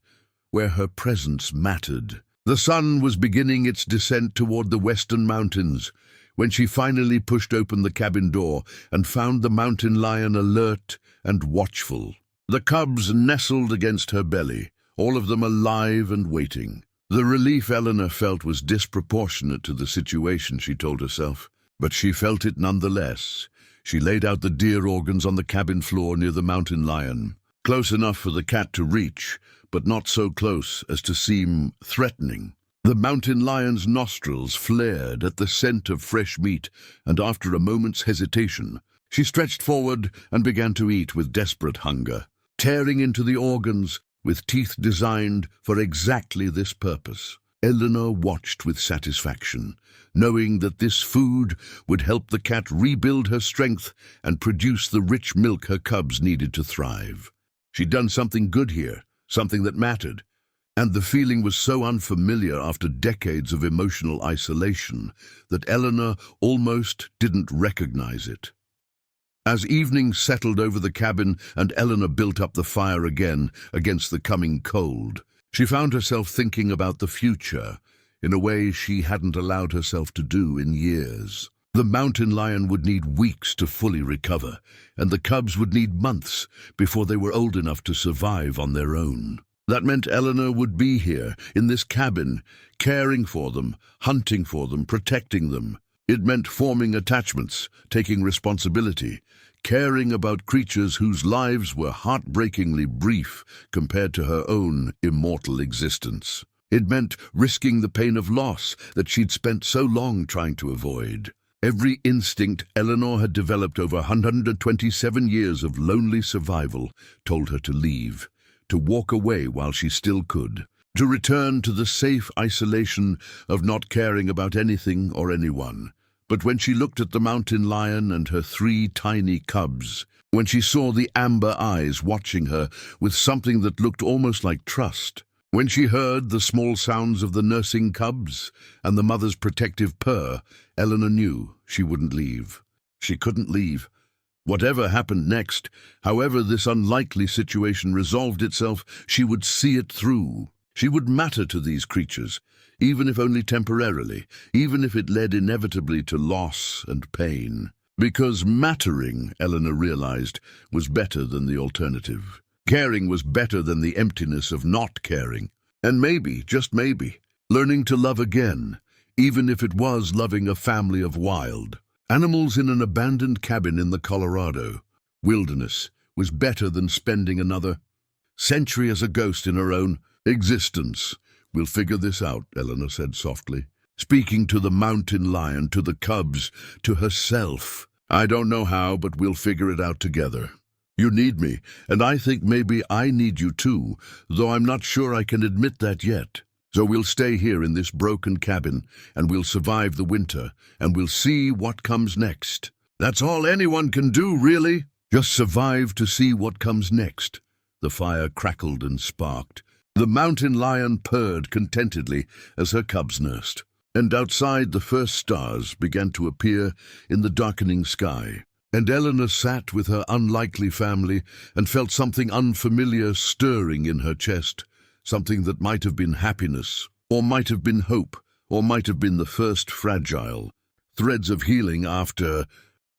where her presence mattered. The sun was beginning its descent toward the western mountains when she finally pushed open the cabin door and found the mountain lion alert and watchful. The cubs nestled against her belly, all of them alive and waiting. The relief Eleanor felt was disproportionate to the situation, she told herself, but she felt it nonetheless. She laid out the deer organs on the cabin floor near the mountain lion, close enough for the cat to reach, but not so close as to seem threatening. The mountain lion's nostrils flared at the scent of fresh meat, and after a moment's hesitation, she stretched forward and began to eat with desperate hunger, tearing into the organs with teeth designed for exactly this purpose. Eleanor watched with satisfaction, knowing that this food would help the cat rebuild her strength and produce the rich milk her cubs needed to thrive. She'd done something good here, something that mattered, and the feeling was so unfamiliar after decades of emotional isolation that Eleanor almost didn't recognize it. As evening settled over the cabin and Eleanor built up the fire again against the coming cold, she found herself thinking about the future in a way she hadn't allowed herself to do in years. The mountain lion would need weeks to fully recover, and the cubs would need months before they were old enough to survive on their own. That meant Eleanor would be here, in this cabin, caring for them, hunting for them, protecting them. It meant forming attachments, taking responsibility, caring about creatures whose lives were heartbreakingly brief compared to her own immortal existence. It meant risking the pain of loss that she'd spent so long trying to avoid. Every instinct Eleanor had developed over 127 years of lonely survival told her to leave, to walk away while she still could, to return to the safe isolation of not caring about anything or anyone. But when she looked at the mountain lion and her 3 tiny cubs, when she saw the amber eyes watching her with something that looked almost like trust, when she heard the small sounds of the nursing cubs and the mother's protective purr, Eleanor knew she wouldn't leave. She couldn't leave. Whatever happened next, however this unlikely situation resolved itself, she would see it through. She would matter to these creatures, even if only temporarily, even if it led inevitably to loss and pain. Because mattering, Eleanor realized, was better than the alternative. Caring was better than the emptiness of not caring. And maybe, just maybe, learning to love again, even if it was loving a family of wild animals in an abandoned cabin in the Colorado wilderness, was better than spending another century as a ghost in her own existence. "We'll figure this out," Eleanor said softly, speaking to the mountain lion, to the cubs, to herself. "I don't know how, but we'll figure it out together. You need me, and I think maybe I need you too, though I'm not sure I can admit that yet. So we'll stay here in this broken cabin, and we'll survive the winter, and we'll see what comes next. That's all anyone can do, really. Just survive to see what comes next." The fire crackled and sparked. The mountain lion purred contentedly as her cubs nursed. And outside, the first stars began to appear in the darkening sky. And Eleanor sat with her unlikely family and felt something unfamiliar stirring in her chest, something that might have been happiness, or might have been hope, or might have been the first fragile threads of healing after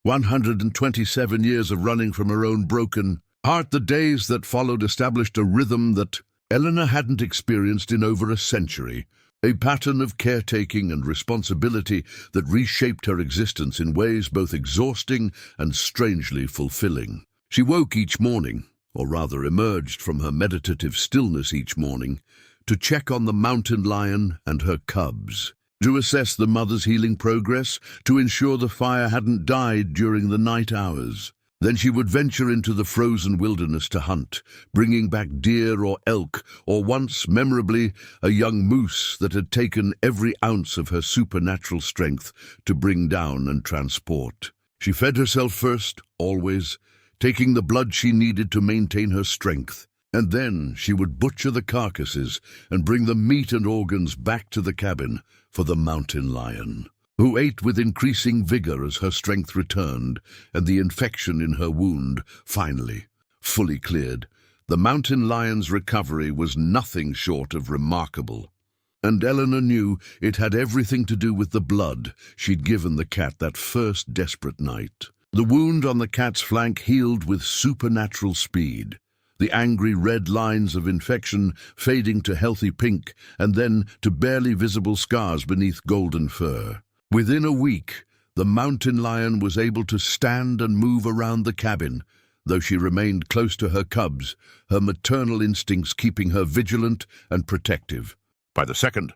127 years of running from her own broken heart. The days that followed established a rhythm that Eleanor hadn't experienced in over a century. A pattern of caretaking and responsibility that reshaped her existence in ways both exhausting and strangely fulfilling. She woke each morning, or rather emerged from her meditative stillness each morning, to check on the mountain lion and her cubs, to assess the mother's healing progress, to ensure the fire hadn't died during the night hours. Then she would venture into the frozen wilderness to hunt, bringing back deer or elk, or once, memorably, a young moose that had taken every ounce of her supernatural strength to bring down and transport. She fed herself first, always, taking the blood she needed to maintain her strength, and then she would butcher the carcasses and bring the meat and organs back to the cabin for the mountain lion, who ate with increasing vigor as her strength returned and the infection in her wound finally, fully cleared. The mountain lion's recovery was nothing short of remarkable, and Eleanor knew it had everything to do with the blood she'd given the cat that first desperate night. The wound on the cat's flank healed with supernatural speed, the angry red lines of infection fading to healthy pink and then to barely visible scars beneath golden fur. Within a week, the mountain lion was able to stand and move around the cabin, though she remained close to her cubs, her maternal instincts keeping her vigilant and protective. By the second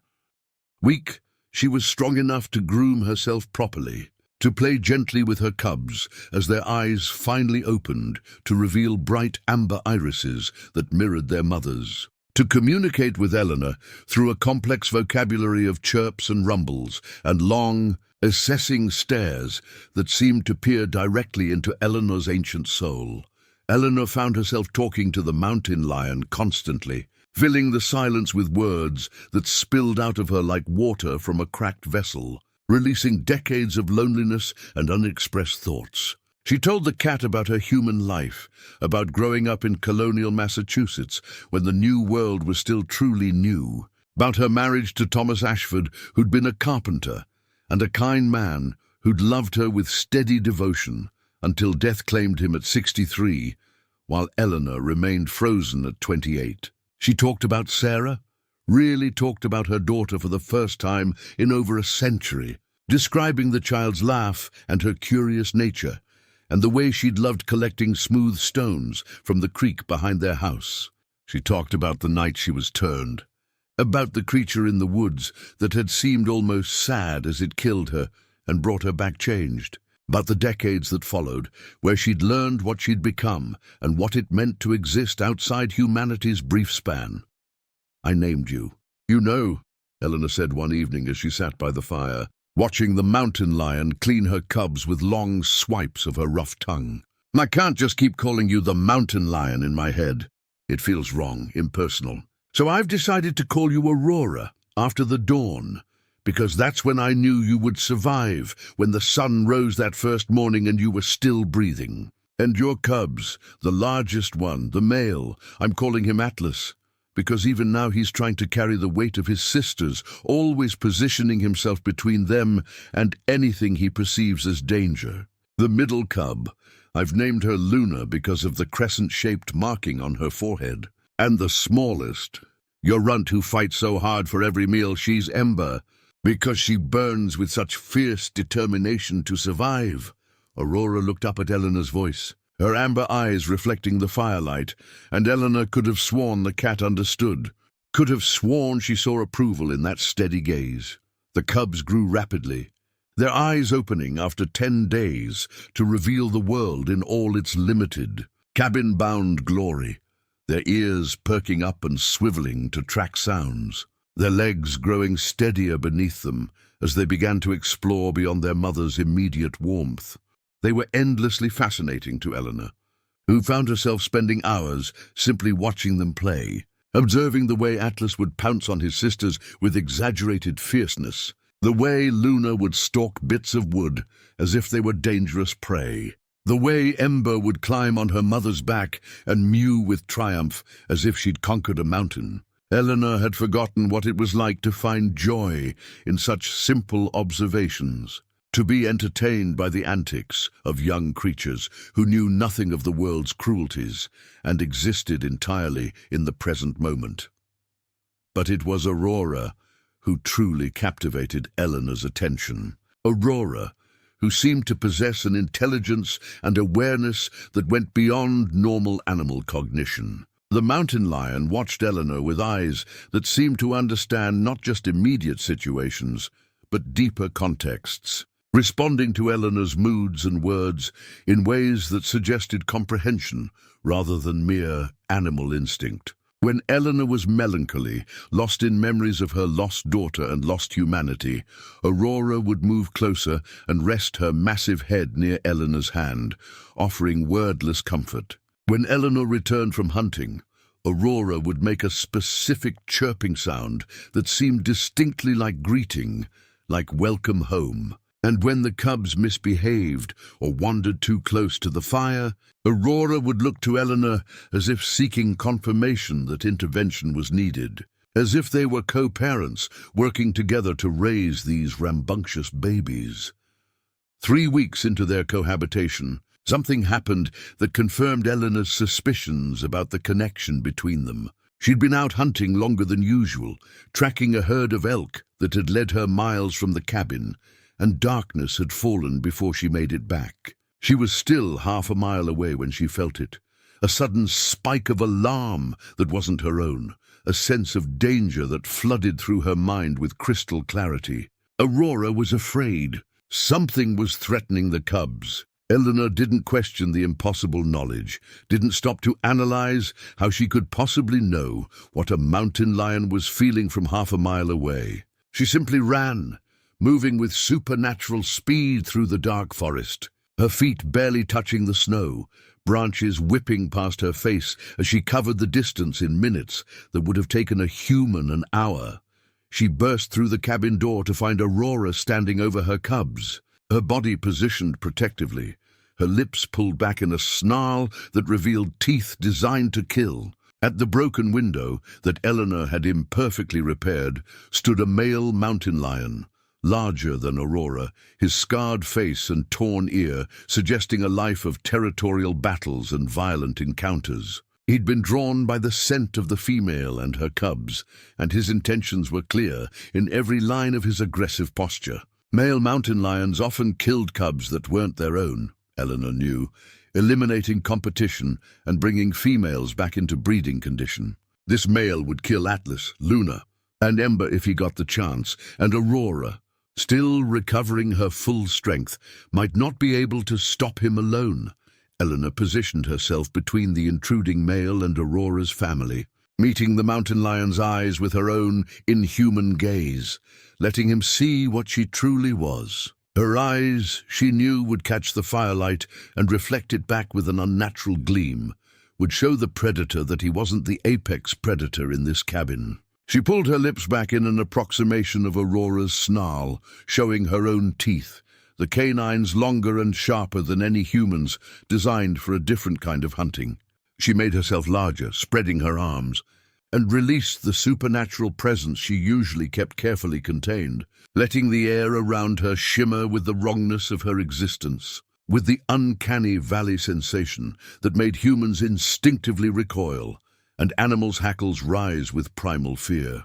week, she was strong enough to groom herself properly, to play gently with her cubs as their eyes finally opened to reveal bright amber irises that mirrored their mothers, to communicate with Eleanor through a complex vocabulary of chirps and rumbles and long, assessing stares that seemed to peer directly into Eleanor's ancient soul. Eleanor found herself talking to the mountain lion constantly, filling the silence with words that spilled out of her like water from a cracked vessel, releasing decades of loneliness and unexpressed thoughts. She told the cat about her human life, about growing up in colonial Massachusetts when the new world was still truly new, about her marriage to Thomas Ashford, who'd been a carpenter, and a kind man who'd loved her with steady devotion until death claimed him at 63, while Eleanor remained frozen at 28. She talked about Sarah, really talked about her daughter for the first time in over a century, describing the child's laugh and her curious nature, and the way she'd loved collecting smooth stones from the creek behind their house. She talked about the night she was turned, about the creature in the woods that had seemed almost sad as it killed her and brought her back changed, about the decades that followed, where she'd learned what she'd become and what it meant to exist outside humanity's brief span. "I named you. You know," Eleanor said one evening as she sat by the fire, watching the mountain lion clean her cubs with long swipes of her rough tongue. "I can't just keep calling you the mountain lion in my head. It feels wrong, impersonal. So I've decided to call you Aurora, after the dawn, because that's when I knew you would survive, when the sun rose that first morning and you were still breathing. And your cubs, the largest one, the male, I'm calling him Atlas, because even now he's trying to carry the weight of his sisters, always positioning himself between them and anything he perceives as danger. The middle cub, I've named her Luna because of the crescent-shaped marking on her forehead. And the smallest, your runt who fights so hard for every meal, she's Ember, because she burns with such fierce determination to survive." Aurora looked up at Eleanor's voice, her amber eyes reflecting the firelight, and Eleanor could have sworn the cat understood, could have sworn she saw approval in that steady gaze. The cubs grew rapidly, their eyes opening after 10 days to reveal the world in all its limited, cabin-bound glory, their ears perking up and swiveling to track sounds, their legs growing steadier beneath them as they began to explore beyond their mother's immediate warmth. They were endlessly fascinating to Eleanor, who found herself spending hours simply watching them play, observing the way Atlas would pounce on his sisters with exaggerated fierceness, The way Luna would stalk bits of wood as if they were dangerous prey. The way Ember would climb on her mother's back and mew with triumph as if she'd conquered a mountain. Eleanor had forgotten what it was like to find joy in such simple observations, to be entertained by the antics of young creatures who knew nothing of the world's cruelties and existed entirely in the present moment. But it was Aurora who truly captivated Eleanor's attention. Aurora, who seemed to possess an intelligence and awareness that went beyond normal animal cognition. The mountain lion watched Eleanor with eyes that seemed to understand not just immediate situations, but deeper contexts, responding to Eleanor's moods and words in ways that suggested comprehension rather than mere animal instinct. When Eleanor was melancholy, lost in memories of her lost daughter and lost humanity, Aurora would move closer and rest her massive head near Eleanor's hand, offering wordless comfort. When Eleanor returned from hunting, Aurora would make a specific chirping sound that seemed distinctly like greeting, like welcome home. And when the cubs misbehaved or wandered too close to the fire, Aurora would look to Eleanor as if seeking confirmation that intervention was needed, as if they were co-parents working together to raise these rambunctious babies. 3 weeks into their cohabitation, something happened that confirmed Eleanor's suspicions about the connection between them. She'd been out hunting longer than usual, tracking a herd of elk that had led her miles from the cabin, and darkness had fallen before she made it back. She was still half a mile away when she felt it, a sudden spike of alarm that wasn't her own, a sense of danger that flooded through her mind with crystal clarity. Aurora was afraid. Something was threatening the cubs. Eleanor didn't question the impossible knowledge, didn't stop to analyze how she could possibly know what a mountain lion was feeling from half a mile away. She simply ran, moving with supernatural speed through the dark forest, her feet barely touching the snow, branches whipping past her face as she covered the distance in minutes that would have taken a human an hour. She burst through the cabin door to find Aurora standing over her cubs, her body positioned protectively, her lips pulled back in a snarl that revealed teeth designed to kill. At the broken window that Eleanor had imperfectly repaired stood a male mountain lion, larger than Aurora, his scarred face and torn ear suggesting a life of territorial battles and violent encounters. He'd been drawn by the scent of the female and her cubs, and his intentions were clear in every line of his aggressive posture. Male mountain lions often killed cubs that weren't their own, Eleanor knew, eliminating competition and bringing females back into breeding condition. This male would kill Atlas, Luna, and Ember if he got the chance, and Aurora, still recovering her full strength, might not be able to stop him alone. Eleanor positioned herself between the intruding male and Aurora's family, meeting the mountain lion's eyes with her own inhuman gaze, letting him see what she truly was. Her eyes, she knew, would catch the firelight and reflect it back with an unnatural gleam, would show the predator that he wasn't the apex predator in this cabin. She pulled her lips back in an approximation of Aurora's snarl, showing her own teeth, the canines longer and sharper than any humans, designed for a different kind of hunting. She made herself larger, spreading her arms, and released the supernatural presence she usually kept carefully contained, letting the air around her shimmer with the wrongness of her existence, with the uncanny valley sensation that made humans instinctively recoil, and animals' hackles rise with primal fear.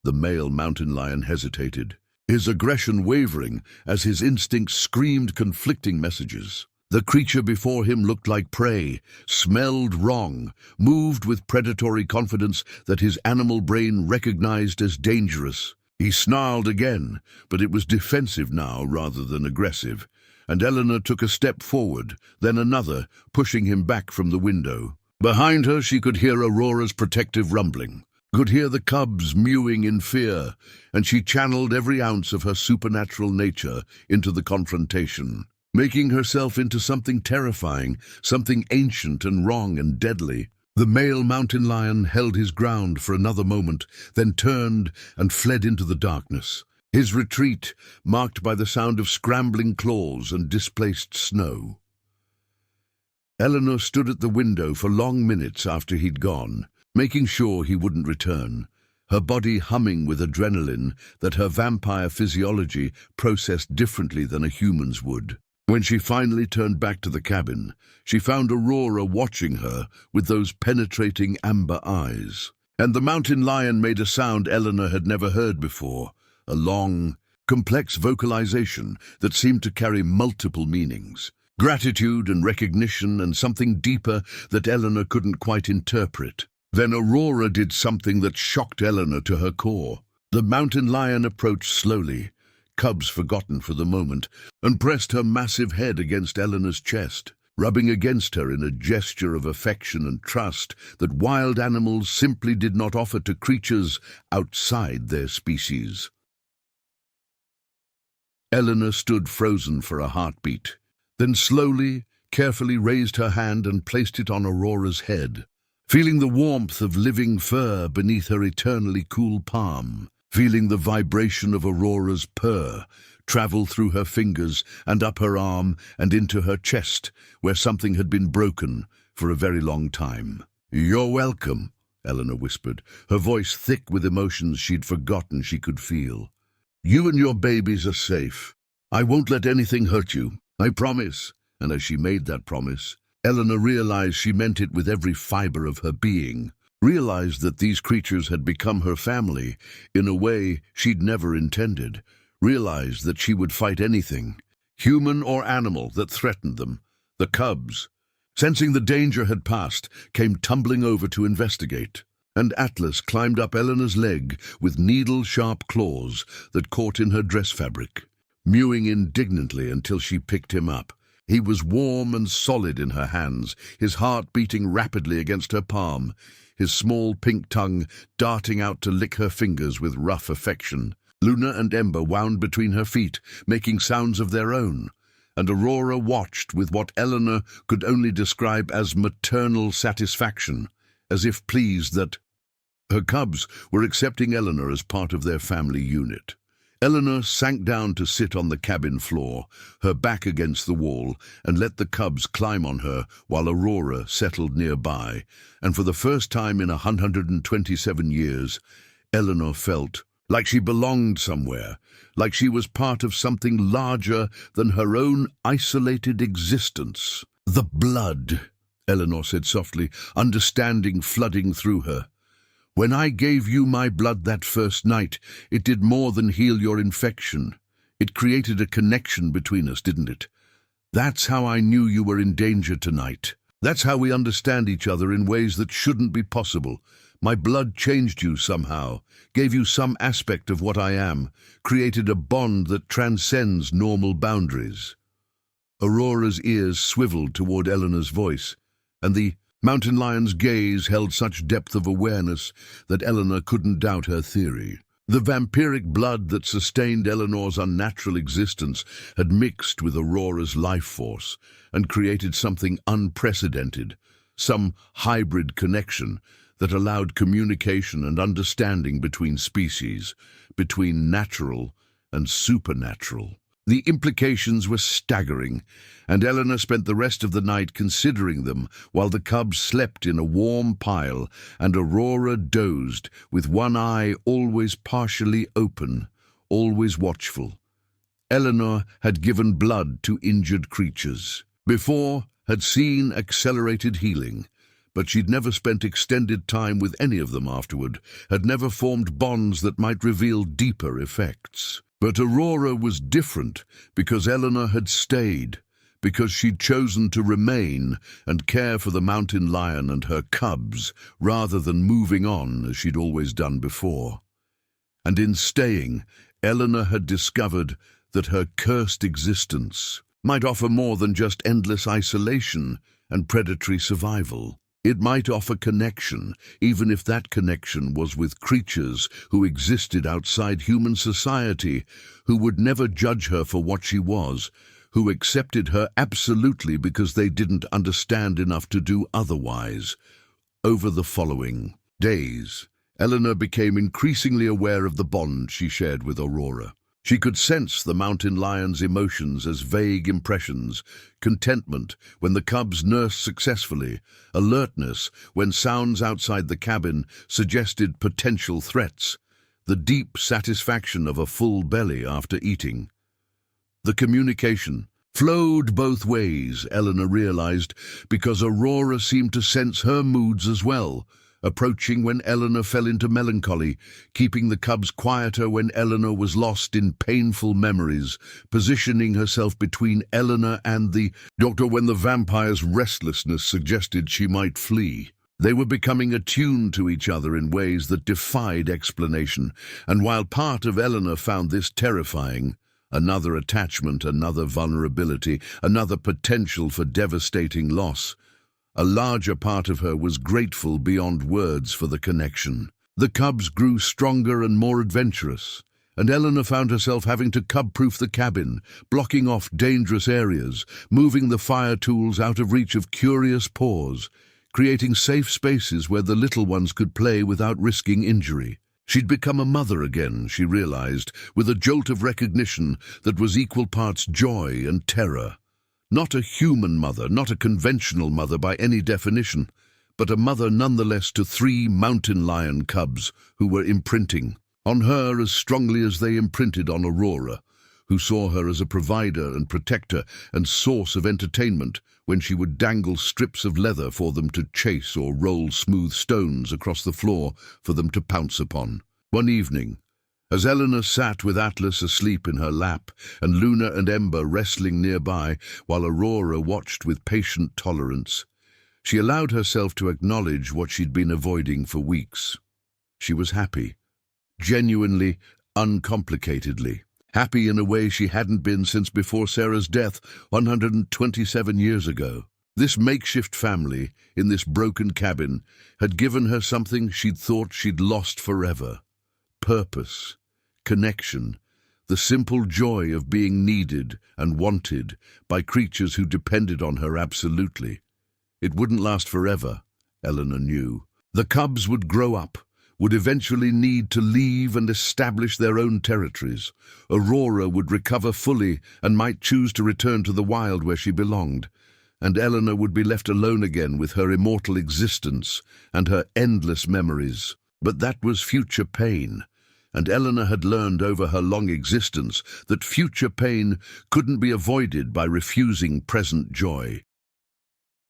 The male mountain lion hesitated, his aggression wavering as his instincts screamed conflicting messages. The creature before him looked like prey, smelled wrong, moved with predatory confidence that his animal brain recognized as dangerous. He snarled again, but it was defensive now rather than aggressive, and Eleanor took a step forward, then another, pushing him back from the window. Behind her she could hear Aurora's protective rumbling, could hear the cubs mewing in fear, and she channeled every ounce of her supernatural nature into the confrontation, making herself into something terrifying, something ancient and wrong and deadly. The male mountain lion held his ground for another moment, then turned and fled into the darkness, his retreat marked by the sound of scrambling claws and displaced snow. Eleanor stood at the window for long minutes after he'd gone, making sure he wouldn't return, her body humming with adrenaline that her vampire physiology processed differently than a human's would. When she finally turned back to the cabin, she found Aurora watching her with those penetrating amber eyes. And the mountain lion made a sound Eleanor had never heard before, a long, complex vocalization that seemed to carry multiple meanings. Gratitude and recognition and something deeper that Eleanor couldn't quite interpret. Then Aurora did something that shocked Eleanor to her core. The mountain lion approached slowly, cubs forgotten for the moment, and pressed her massive head against Eleanor's chest, rubbing against her in a gesture of affection and trust that wild animals simply did not offer to creatures outside their species. Eleanor stood frozen for a heartbeat, then slowly, carefully raised her hand and placed it on Aurora's head, feeling the warmth of living fur beneath her eternally cool palm, feeling the vibration of Aurora's purr travel through her fingers and up her arm and into her chest, where something had been broken for a very long time. "You're welcome," Eleanor whispered, her voice thick with emotions she'd forgotten she could feel. "You and your babies are safe. I won't let anything hurt you. I promise." And as she made that promise, Eleanor realized she meant it with every fiber of her being, realized that these creatures had become her family in a way she'd never intended, realized that she would fight anything, human or animal, that threatened them. The cubs, sensing the danger had passed, came tumbling over to investigate, and Atlas climbed up Eleanor's leg with needle-sharp claws that caught in her dress fabric, mewing indignantly until she picked him up. He was warm and solid in her hands, his heart beating rapidly against her palm, his small pink tongue darting out to lick her fingers with rough affection. Luna and Ember wound between her feet, making sounds of their own, and Aurora watched with what Eleanor could only describe as maternal satisfaction, as if pleased that her cubs were accepting Eleanor as part of their family unit. Eleanor sank down to sit on the cabin floor, her back against the wall, and let the cubs climb on her while Aurora settled nearby, and for the first time in 127 years, Eleanor felt like she belonged somewhere, like she was part of something larger than her own isolated existence. "The blood," Eleanor said softly, understanding flooding through her. "When I gave you my blood that first night, it did more than heal your infection. It created a connection between us, didn't it? That's how I knew you were in danger tonight. That's how we understand each other in ways that shouldn't be possible. My blood changed you somehow, gave you some aspect of what I am, created a bond that transcends normal boundaries." Aurora's ears swiveled toward Eleanor's voice, and the mountain lion's gaze held such depth of awareness that Eleanor couldn't doubt her theory. The vampiric blood that sustained Eleanor's unnatural existence had mixed with Aurora's life force and created something unprecedented, some hybrid connection that allowed communication and understanding between species, between natural and supernatural. The implications were staggering, and Eleanor spent the rest of the night considering them while the cubs slept in a warm pile and Aurora dozed, with one eye always partially open, always watchful. Eleanor had given blood to injured creatures. Before, had seen accelerated healing, but she'd never spent extended time with any of them afterward, had never formed bonds that might reveal deeper effects. But Aurora was different because Eleanor had stayed, because she'd chosen to remain and care for the mountain lion and her cubs rather than moving on as she'd always done before. And in staying, Eleanor had discovered that her cursed existence might offer more than just endless isolation and predatory survival. It might offer connection, even if that connection was with creatures who existed outside human society, who would never judge her for what she was, who accepted her absolutely because they didn't understand enough to do otherwise. Over the following days, Eleanor became increasingly aware of the bond she shared with Aurora. She could sense the mountain lion's emotions as vague impressions: contentment when the cubs nursed successfully, alertness when sounds outside the cabin suggested potential threats, the deep satisfaction of a full belly after eating. The communication flowed both ways, Eleanor realized, because Aurora seemed to sense her moods as well, approaching when Eleanor fell into melancholy, keeping the cubs quieter when Eleanor was lost in painful memories, positioning herself between Eleanor and the doctor when the vampire's restlessness suggested she might flee. They were becoming attuned to each other in ways that defied explanation, and while part of Eleanor found this terrifying, another attachment, another vulnerability, another potential for devastating loss, a larger part of her was grateful beyond words for the connection. The cubs grew stronger and more adventurous, and Eleanor found herself having to cub-proof the cabin, blocking off dangerous areas, moving the fire tools out of reach of curious paws, creating safe spaces where the little ones could play without risking injury. She'd become a mother again, she realized, with a jolt of recognition that was equal parts joy and terror. Not a human mother, not a conventional mother by any definition, but a mother nonetheless to 3 mountain lion cubs who were imprinting on her as strongly as they imprinted on Aurora, who saw her as a provider and protector and source of entertainment when she would dangle strips of leather for them to chase or roll smooth stones across the floor for them to pounce upon. One evening, as Eleanor sat with Atlas asleep in her lap and Luna and Ember wrestling nearby while Aurora watched with patient tolerance, she allowed herself to acknowledge what she'd been avoiding for weeks. She was happy, genuinely, uncomplicatedly. Happy in a way she hadn't been since before Sarah's death 127 years ago. This makeshift family, in this broken cabin, had given her something she'd thought she'd lost forever: purpose, connection, the simple joy of being needed and wanted by creatures who depended on her absolutely. It wouldn't last forever, Eleanor knew. The cubs would grow up, would eventually need to leave and establish their own territories. Aurora would recover fully and might choose to return to the wild where she belonged, and Eleanor would be left alone again with her immortal existence and her endless memories. But that was future pain, and Eleanor had learned over her long existence that future pain couldn't be avoided by refusing present joy.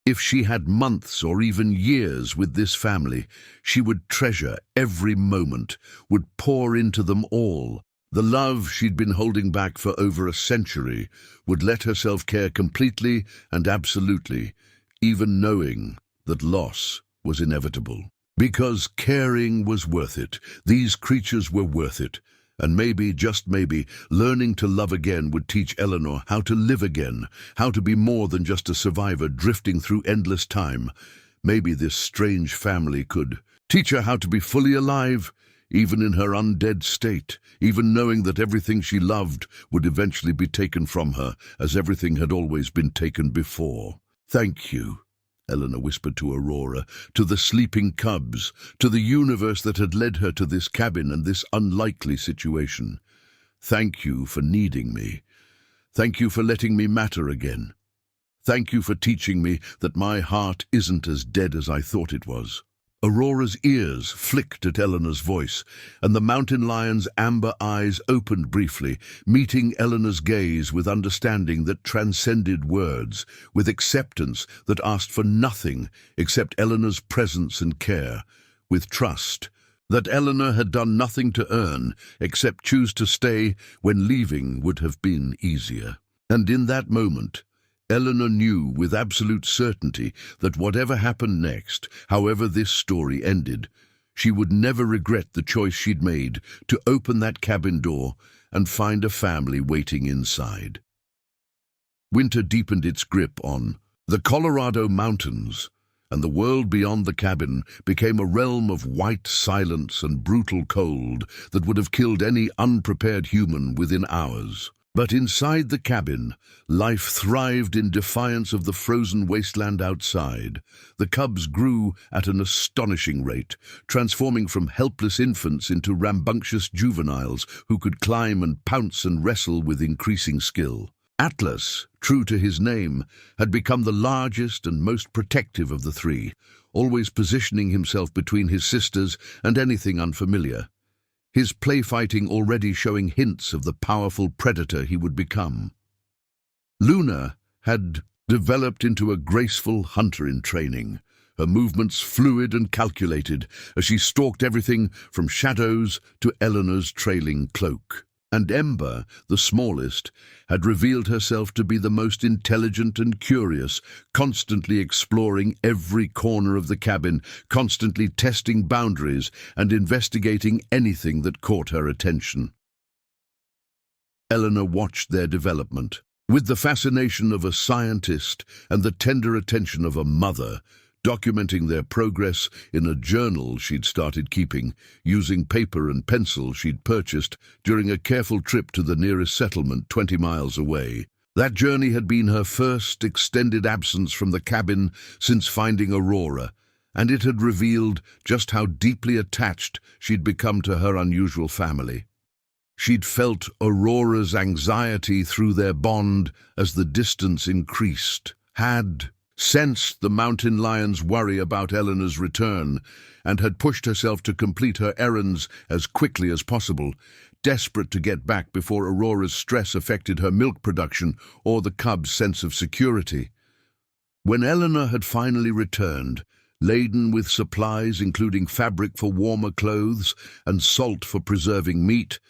If she had months or even years with this family, she would treasure every moment, would pour into them all. The love she'd been holding back for over a century would let herself care completely and absolutely, even knowing that loss was inevitable. Because caring was worth it, these creatures were worth it, and maybe, just maybe, learning to love again would teach Eleanor how to live again, how to be more than just a survivor drifting through endless time. Maybe this strange family could teach her how to be fully alive, even in her undead state, even knowing that everything she loved would eventually be taken from her, as everything had always been taken before. "Thank you," Eleanor whispered to Aurora, to the sleeping cubs, to the universe that had led her to this cabin and this unlikely situation. "Thank you for needing me. Thank you for letting me matter again. Thank you for teaching me that my heart isn't as dead as I thought it was." Aurora's ears flicked at Eleanor's voice, and the mountain lion's amber eyes opened briefly, meeting Eleanor's gaze with understanding that transcended words, with acceptance that asked for nothing except Eleanor's presence and care, with trust that Eleanor had done nothing to earn except choose to stay when leaving would have been easier. And in that moment, Eleanor knew with absolute certainty that whatever happened next, however this story ended, she would never regret the choice she'd made to open that cabin door and find a family waiting inside. Winter deepened its grip on the Colorado mountains, and the world beyond the cabin became a realm of white silence and brutal cold that would have killed any unprepared human within hours. But inside the cabin, life thrived in defiance of the frozen wasteland outside. The cubs grew at an astonishing rate, transforming from helpless infants into rambunctious juveniles who could climb and pounce and wrestle with increasing skill. Atlas, true to his name, had become the largest and most protective of the three, always positioning himself between his sisters and anything unfamiliar, his playfighting already showing hints of the powerful predator he would become. Luna had developed into a graceful hunter in training, her movements fluid and calculated as she stalked everything from shadows to Eleanor's trailing cloak. And Ember, the smallest, had revealed herself to be the most intelligent and curious, constantly exploring every corner of the cabin, constantly testing boundaries and investigating anything that caught her attention. Eleanor watched their development. With the fascination of a scientist and the tender attention of a mother, documenting their progress in a journal she'd started keeping, using paper and pencil she'd purchased during a careful trip to the nearest settlement 20 miles away. That journey had been her first extended absence from the cabin since finding Aurora, and it had revealed just how deeply attached she'd become to her unusual family. She'd felt Aurora's anxiety through their bond as the distance increased, had sensed the mountain lion's worry about Eleanor's return, and had pushed herself to complete her errands as quickly as possible, desperate to get back before Aurora's stress affected her milk production or the cub's sense of security. When Eleanor had finally returned, laden with supplies including fabric for warmer clothes and salt for preserving meat,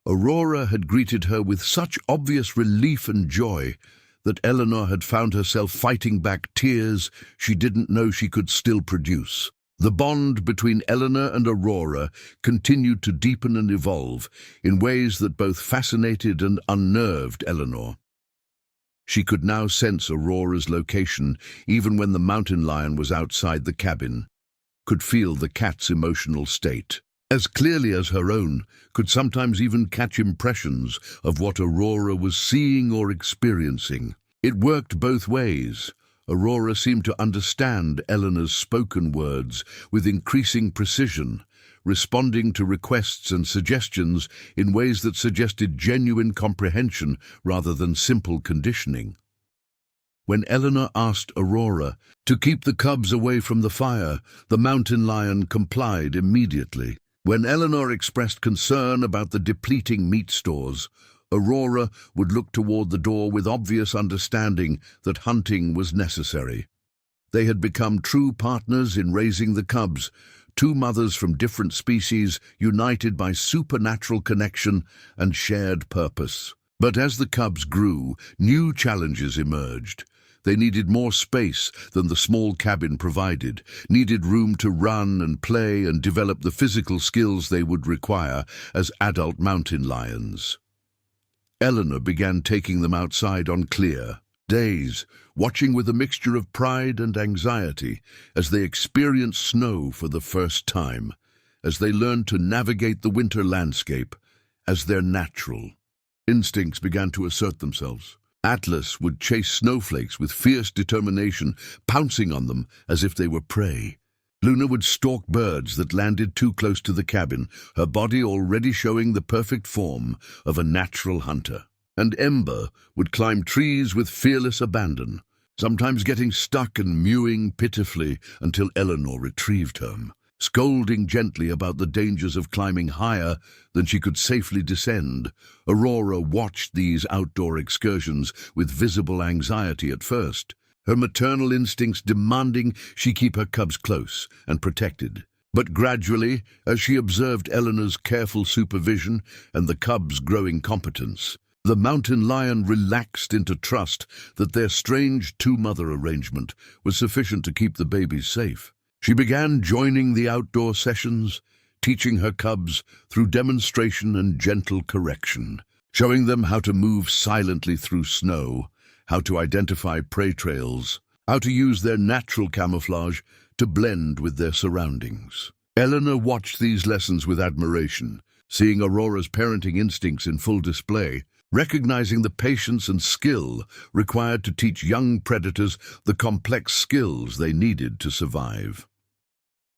Aurora had greeted her with such obvious relief and joy that Eleanor had found herself fighting back tears she didn't know she could still produce. The bond between Eleanor and Aurora continued to deepen and evolve in ways that both fascinated and unnerved Eleanor. She could now sense Aurora's location even when the mountain lion was outside the cabin, could feel the cat's emotional state, as clearly as her own, could sometimes even catch impressions of what Aurora was seeing or experiencing. It worked both ways. Aurora seemed to understand Eleanor's spoken words with increasing precision, responding to requests and suggestions in ways that suggested genuine comprehension rather than simple conditioning. When Eleanor asked Aurora to keep the cubs away from the fire, the mountain lion complied immediately. When Eleanor expressed concern about the depleting meat stores, Aurora would look toward the door with obvious understanding that hunting was necessary. They had become true partners in raising the cubs, two mothers from different species united by supernatural connection and shared purpose. But as the cubs grew, new challenges emerged. They needed more space than the small cabin provided, needed room to run and play and develop the physical skills they would require as adult mountain lions. Eleanor began taking them outside on clear days, watching with a mixture of pride and anxiety as they experienced snow for the first time, as they learned to navigate the winter landscape as their natural instincts began to assert themselves. Atlas would chase snowflakes with fierce determination, pouncing on them as if they were prey. Luna would stalk birds that landed too close to the cabin, her body already showing the perfect form of a natural hunter. And Ember would climb trees with fearless abandon, sometimes getting stuck and mewing pitifully until Eleanor retrieved her, scolding gently about the dangers of climbing higher than she could safely descend. Aurora watched these outdoor excursions with visible anxiety at first, her maternal instincts demanding she keep her cubs close and protected. But gradually, as she observed Eleanor's careful supervision and the cubs' growing competence, the mountain lion relaxed into trust that their strange two-mother arrangement was sufficient to keep the babies safe. She began joining the outdoor sessions, teaching her cubs through demonstration and gentle correction, showing them how to move silently through snow, how to identify prey trails, how to use their natural camouflage to blend with their surroundings. Eleanor watched these lessons with admiration, seeing Aurora's parenting instincts in full display. recognizing the patience and skill required to teach young predators the complex skills they needed to survive.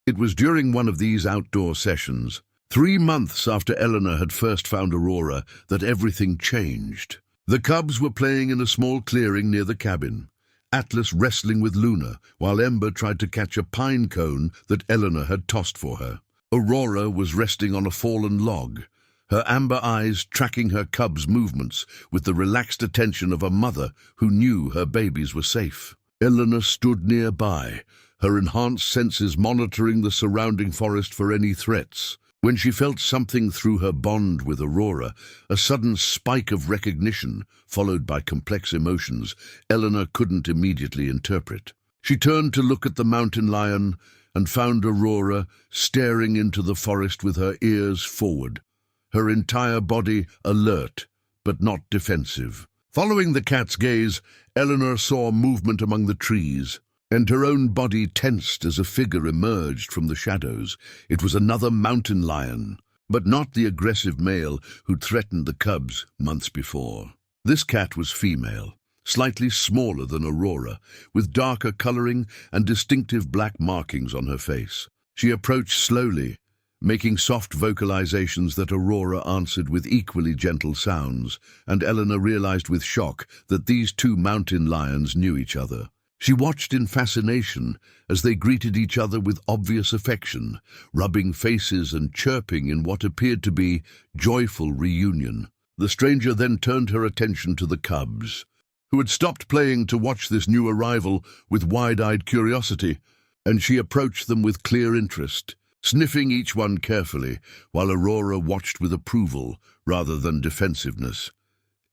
It was during one of these outdoor sessions, 3 months after Eleanor had first found Aurora, that everything changed. The cubs were playing in a small clearing near the cabin, Atlas wrestling with Luna, while Ember tried to catch a pine cone that Eleanor had tossed for her. Aurora was resting on a fallen log, her amber eyes tracking her cubs' movements with the relaxed attention of a mother who knew her babies were safe. Eleanor stood nearby, her enhanced senses monitoring the surrounding forest for any threats. When she felt something through her bond with Aurora, a sudden spike of recognition, followed by complex emotions, Eleanor couldn't immediately interpret. She turned to look at the mountain lion and found Aurora staring into the forest with her ears forward, her entire body alert but not defensive. Following the cat's gaze, Eleanor saw movement among the trees, and her own body tensed as a figure emerged from the shadows. It was another mountain lion, but not the aggressive male who'd threatened the cubs months before. This cat was female, slightly smaller than Aurora, with darker coloring and distinctive black markings on her face. She approached slowly, making soft vocalizations that Aurora answered with equally gentle sounds, and Eleanor realized with shock that these two mountain lions knew each other. She watched in fascination as they greeted each other with obvious affection, rubbing faces and chirping in what appeared to be joyful reunion. The stranger then turned her attention to the cubs, who had stopped playing to watch this new arrival with wide-eyed curiosity, and she approached them with clear interest, sniffing each one carefully, while Aurora watched with approval rather than defensiveness.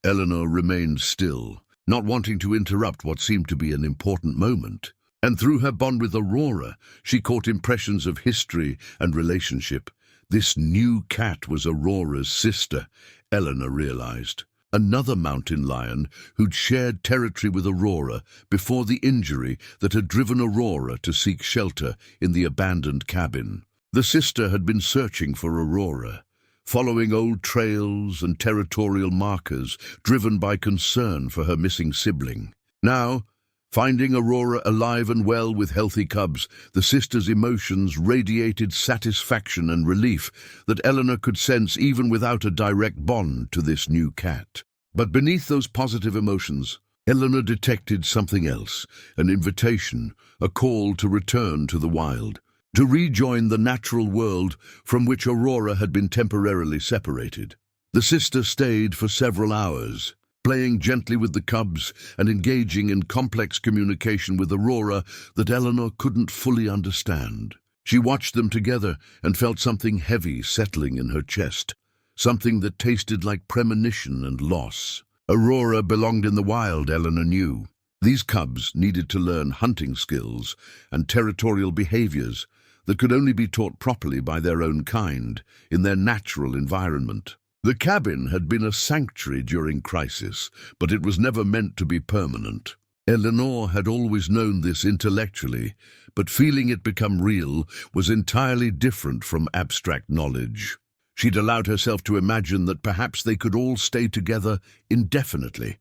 Eleanor remained still, not wanting to interrupt what seemed to be an important moment. And through her bond with Aurora, she caught impressions of history and relationship. This new cat was Aurora's sister, Eleanor realized. Another mountain lion who'd shared territory with Aurora before the injury that had driven Aurora to seek shelter in the abandoned cabin. The sister had been searching for Aurora, following old trails and territorial markers driven by concern for her missing sibling. Now, finding Aurora alive and well with healthy cubs, the sister's emotions radiated satisfaction and relief that Eleanor could sense even without a direct bond to this new cat. But beneath those positive emotions, Eleanor detected something else, an invitation, a call to return to the wild, to rejoin the natural world from which Aurora had been temporarily separated. The sister stayed for several hours, playing gently with the cubs and engaging in complex communication with Aurora that Eleanor couldn't fully understand. She watched them together and felt something heavy settling in her chest, something that tasted like premonition and loss. Aurora belonged in the wild, Eleanor knew. These cubs needed to learn hunting skills and territorial behaviors that could only be taught properly by their own kind, in their natural environment. The cabin had been a sanctuary during crisis, but it was never meant to be permanent. Eleanor had always known this intellectually, but feeling it become real was entirely different from abstract knowledge. She'd allowed herself to imagine that perhaps they could all stay together indefinitely,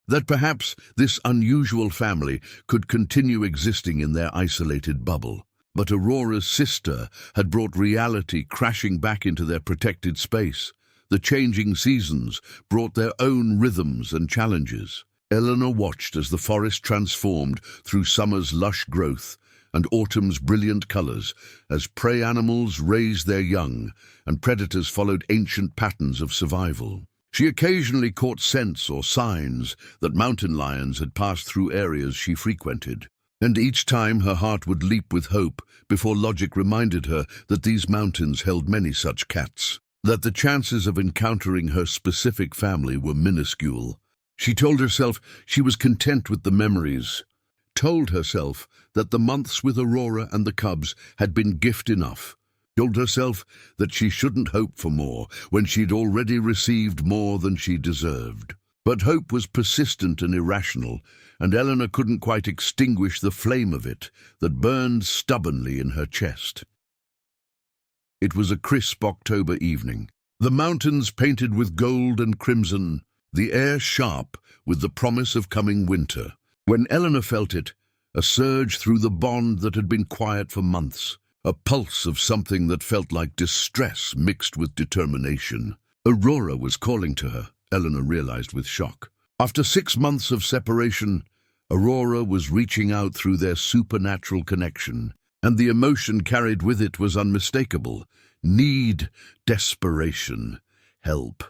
that perhaps this unusual family could continue existing in their isolated bubble. But Aurora's sister had brought reality crashing back into their protected space. The changing seasons brought their own rhythms and challenges. Eleanor watched as the forest transformed through summer's lush growth and autumn's brilliant colors, as prey animals raised their young and predators followed ancient patterns of survival. She occasionally caught scents or signs that mountain lions had passed through areas she frequented. And each time her heart would leap with hope before logic reminded her that these mountains held many such cats, that the chances of encountering her specific family were minuscule. She told herself she was content with the memories, told herself that the months with Aurora and the cubs had been gift enough, told herself that she shouldn't hope for more when she'd already received more than she deserved. But hope was persistent and irrational, and Eleanor couldn't quite extinguish the flame of it that burned stubbornly in her chest. It was a crisp October evening. The mountains painted with gold and crimson, the air sharp with the promise of coming winter. When Eleanor felt it, a surge through the bond that had been quiet for months, a pulse of something that felt like distress mixed with determination. Aurora was calling to her, Eleanor realized with shock. After 6 months of separation, Aurora was reaching out through their supernatural connection, and the emotion carried with it was unmistakable. Need, desperation, help.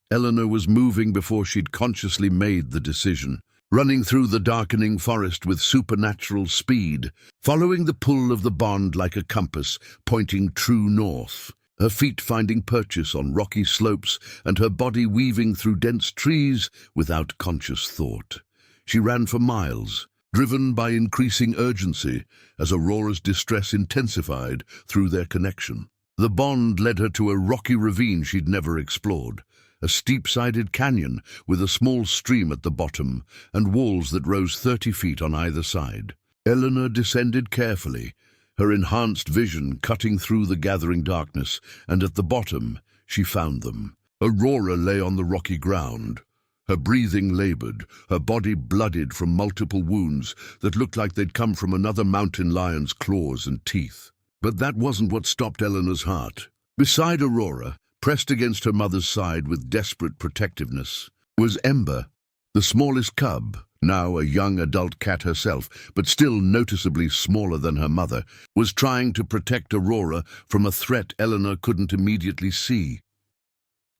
Eleanor was moving before she'd consciously made the decision, running through the darkening forest with supernatural speed, following the pull of the bond like a compass, pointing true north. Her feet finding purchase on rocky slopes and her body weaving through dense trees without conscious thought. She ran for miles, driven by increasing urgency as Aurora's distress intensified through their connection. The bond led her to a rocky ravine she'd never explored, a steep-sided canyon with a small stream at the bottom and walls that rose 30 feet on either side. Eleanor descended carefully, her enhanced vision cutting through the gathering darkness, and at the bottom she found them. Aurora lay on the rocky ground, her breathing labored, her body bloodied from multiple wounds that looked like they'd come from another mountain lion's claws and teeth. But that wasn't what stopped Eleanor's heart. Beside Aurora, pressed against her mother's side with desperate protectiveness, was Ember, the smallest cub, now a young adult cat herself, but still noticeably smaller than her mother, was trying to protect Aurora from a threat Eleanor couldn't immediately see.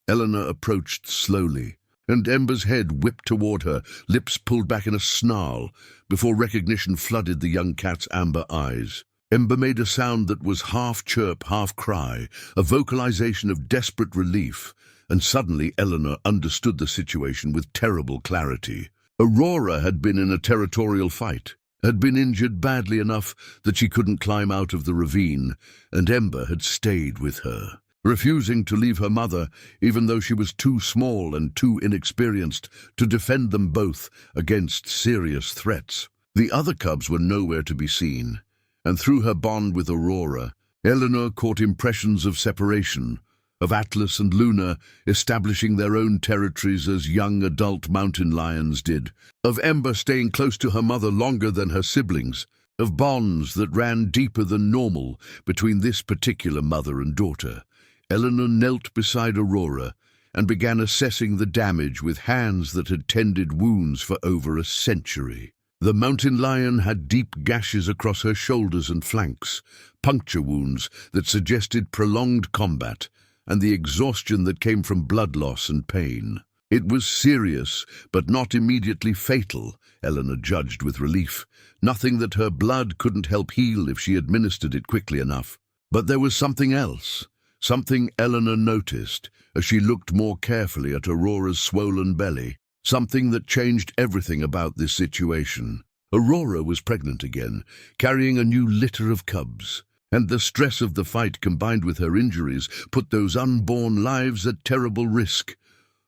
Eleanor approached slowly, and Ember's head whipped toward her, lips pulled back in a snarl, before recognition flooded the young cat's amber eyes. Ember made a sound that was half chirp, half cry, a vocalization of desperate relief, and suddenly Eleanor understood the situation with terrible clarity. Aurora had been in a territorial fight, had been injured badly enough that she couldn't climb out of the ravine, and Ember had stayed with her, refusing to leave her mother, even though she was too small and too inexperienced to defend them both against serious threats. The other cubs were nowhere to be seen, and through her bond with Aurora, Eleanor caught impressions of separation, of Atlas and Luna establishing their own territories as young adult mountain lions did, of Ember staying close to her mother longer than her siblings, of bonds that ran deeper than normal between this particular mother and daughter. Eleanor knelt beside Aurora and began assessing the damage with hands that had tended wounds for over a century. The mountain lion had deep gashes across her shoulders and flanks, puncture wounds that suggested prolonged combat, and the exhaustion that came from blood loss and pain. It was serious, but not immediately fatal, Eleanor judged with relief. Nothing that her blood couldn't help heal if she administered it quickly enough. But there was something else, something Eleanor noticed as she looked more carefully at Aurora's swollen belly, something that changed everything about this situation. Aurora was pregnant again, carrying a new litter of cubs, and the stress of the fight combined with her injuries put those unborn lives at terrible risk.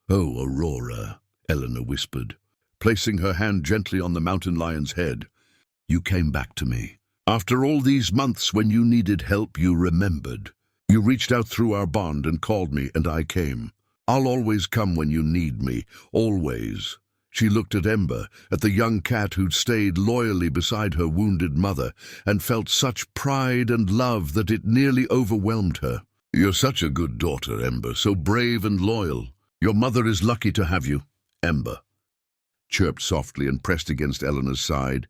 "Oh, Aurora," Eleanor whispered, placing her hand gently on the mountain lion's head. "You came back to me. After all these months when you needed help, you remembered. You reached out through our bond and called me, and I came. I'll always come when you need me, always." She looked at Ember, at the young cat who'd stayed loyally beside her wounded mother, and felt such pride and love that it nearly overwhelmed her. "You're such a good daughter, Ember, so brave and loyal. Your mother is lucky to have you." Ember chirped softly and pressed against Eleanor's side,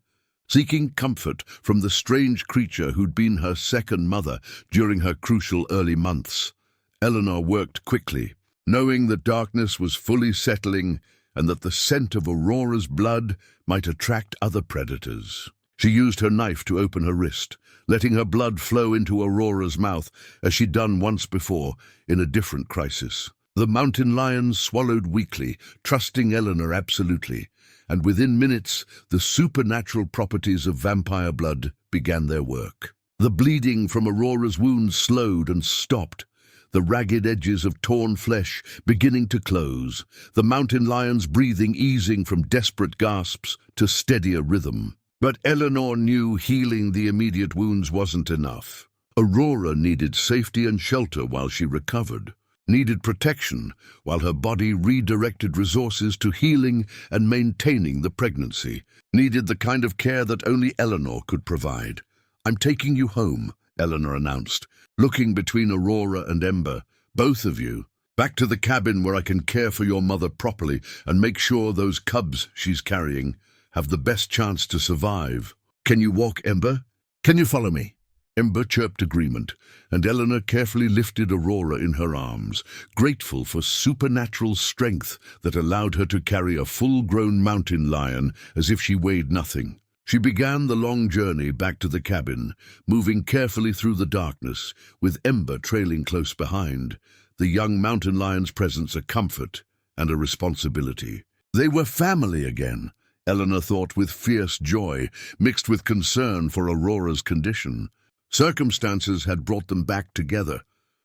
seeking comfort from the strange creature who'd been her second mother during her crucial early months. Eleanor worked quickly, knowing that darkness was fully settling and that the scent of Aurora's blood might attract other predators. She used her knife to open her wrist, letting her blood flow into Aurora's mouth as she'd done once before in a different crisis. The mountain lion swallowed weakly, trusting Eleanor absolutely, and within minutes the supernatural properties of vampire blood began their work. The bleeding from Aurora's wounds slowed and stopped, the ragged edges of torn flesh beginning to close, the mountain lion's breathing easing from desperate gasps to steadier rhythm. But Eleanor knew healing the immediate wounds wasn't enough. Aurora needed safety and shelter while she recovered. needed protection, while her body redirected resources to healing and maintaining the pregnancy, needed the kind of care that only Eleanor could provide. "I'm taking you home," Eleanor announced, looking between Aurora and Ember. "Both of you. Back to the cabin where I can care for your mother properly and make sure those cubs she's carrying have the best chance to survive. Can you walk, Ember? Can you follow me?" Ember chirped agreement, and Eleanor carefully lifted Aurora in her arms, grateful for supernatural strength that allowed her to carry a full-grown mountain lion as if she weighed nothing. She began the long journey back to the cabin, moving carefully through the darkness, with Ember trailing close behind, the young mountain lion's presence a comfort and a responsibility. They were family again, Eleanor thought with fierce joy, mixed with concern for Aurora's condition. Circumstances had brought them back together,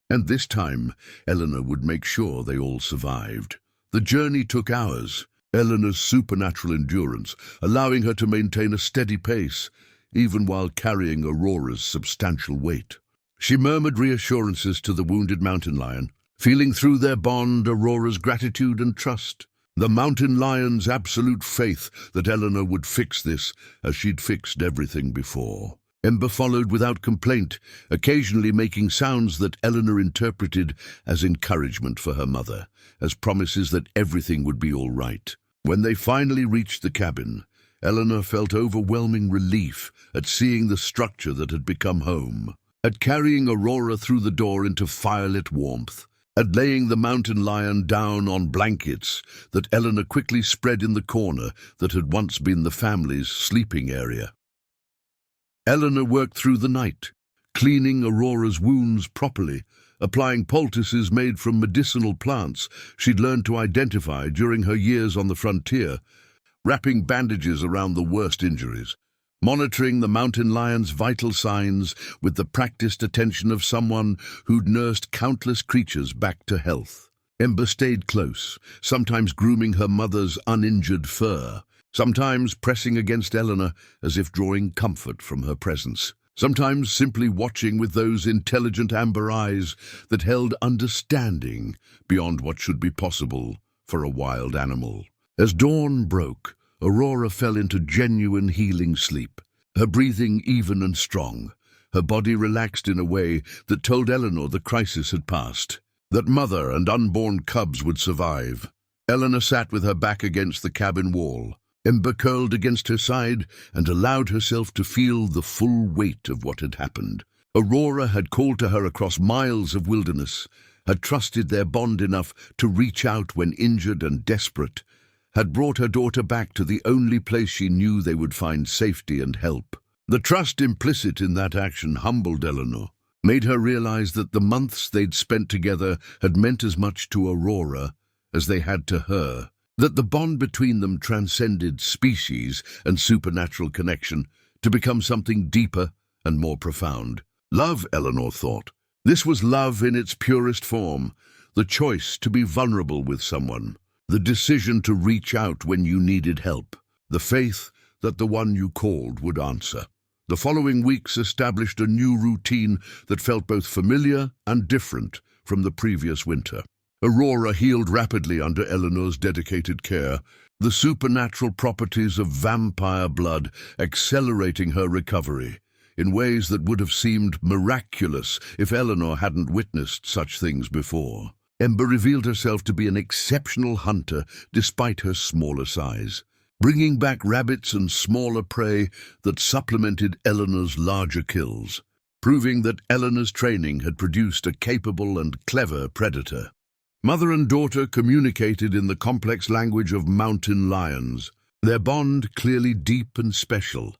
and this time Eleanor would make sure they all survived. The journey took hours, Eleanor's supernatural endurance allowing her to maintain a steady pace, even while carrying Aurora's substantial weight. She murmured reassurances to the wounded mountain lion, feeling through their bond Aurora's gratitude and trust. The mountain lion's absolute faith that Eleanor would fix this as she'd fixed everything before. Ember followed without complaint, occasionally making sounds that Eleanor interpreted as encouragement for her mother, as promises that everything would be all right. When they finally reached the cabin, Eleanor felt overwhelming relief at seeing the structure that had become home, at carrying Aurora through the door into firelit warmth, at laying the mountain lion down on blankets that Eleanor quickly spread in the corner that had once been the family's sleeping area. Eleanor worked through the night, cleaning Aurora's wounds properly, applying poultices made from medicinal plants she'd learned to identify during her years on the frontier, wrapping bandages around the worst injuries, monitoring the mountain lion's vital signs with the practiced attention of someone who'd nursed countless creatures back to health. Ember stayed close, sometimes grooming her mother's uninjured fur, sometimes pressing against Eleanor as if drawing comfort from her presence, sometimes simply watching with those intelligent amber eyes that held understanding beyond what should be possible for a wild animal. As dawn broke, Aurora fell into genuine healing sleep, her breathing even and strong, her body relaxed in a way that told Eleanor the crisis had passed, that mother and unborn cubs would survive. Eleanor sat with her back against the cabin wall, Ember curled against her side, and allowed herself to feel the full weight of what had happened. Aurora had called to her across miles of wilderness, had trusted their bond enough to reach out when injured and desperate, had brought her daughter back to the only place she knew they would find safety and help. The trust implicit in that action humbled Eleanor, made her realize that the months they'd spent together had meant as much to Aurora as they had to her, that the bond between them transcended species and supernatural connection to become something deeper and more profound. Love, Eleanor thought. This was love in its purest form, the choice to be vulnerable with someone, the decision to reach out when you needed help, the faith that the one you called would answer. The following weeks established a new routine that felt both familiar and different from the previous winter. Aurora healed rapidly under Eleanor's dedicated care, the supernatural properties of vampire blood accelerating her recovery in ways that would have seemed miraculous if Eleanor hadn't witnessed such things before. Ember revealed herself to be an exceptional hunter despite her smaller size, bringing back rabbits and smaller prey that supplemented Eleanor's larger kills, proving that Eleanor's training had produced a capable and clever predator. Mother and daughter communicated in the complex language of mountain lions, their bond clearly deep and special,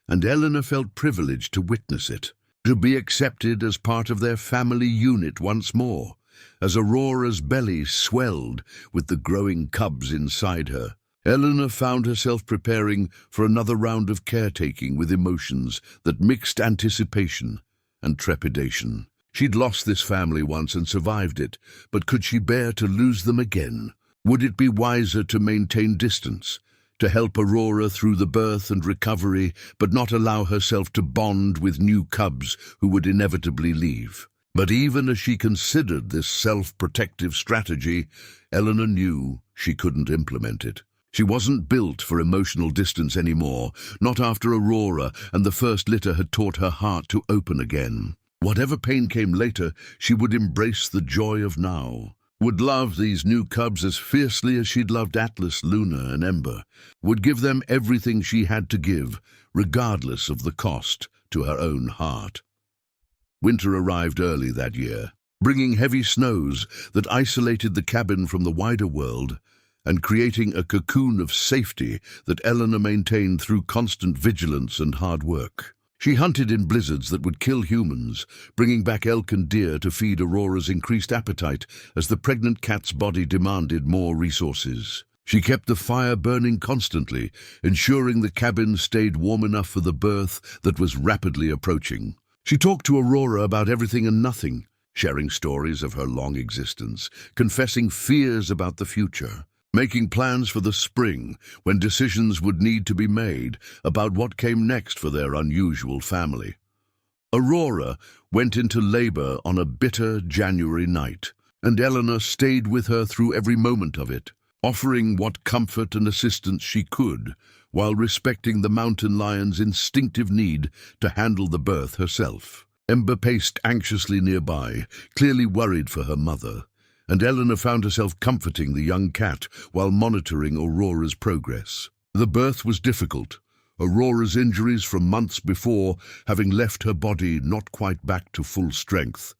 and Eleanor felt privileged to witness it, to be accepted as part of their family unit once more, as Aurora's belly swelled with the growing cubs inside her. Eleanor found herself preparing for another round of caretaking with emotions that mixed anticipation and trepidation. She'd lost this family once and survived it, but could she bear to lose them again? Would it be wiser to maintain distance, to help Aurora through the birth and recovery, but not allow herself to bond with new cubs who would inevitably leave? But even as she considered this self-protective strategy, Eleanor knew she couldn't implement it. She wasn't built for emotional distance anymore, not after Aurora and the first litter had taught her heart to open again. Whatever pain came later, she would embrace the joy of now, would love these new cubs as fiercely as she'd loved Atlas, Luna, and Ember, would give them everything she had to give, regardless of the cost to her own heart. Winter arrived early that year, bringing heavy snows that isolated the cabin from the wider world and creating a cocoon of safety that Eleanor maintained through constant vigilance and hard work. She hunted in blizzards that would kill humans, bringing back elk and deer to feed Aurora's increased appetite as the pregnant cat's body demanded more resources. She kept the fire burning constantly, ensuring the cabin stayed warm enough for the birth that was rapidly approaching. She talked to Aurora about everything and nothing, sharing stories of her long existence, confessing fears about the future, making plans for the spring when decisions would need to be made about what came next for their unusual family. Aurora went into labor on a bitter January night, and Eleanor stayed with her through every moment of it, offering what comfort and assistance she could, while respecting the mountain lion's instinctive need to handle the birth herself. Ember paced anxiously nearby, clearly worried for her mother, and Eleanor found herself comforting the young cat while monitoring Aurora's progress. The birth was difficult, Aurora's injuries from months before having left her body not quite back to full strength,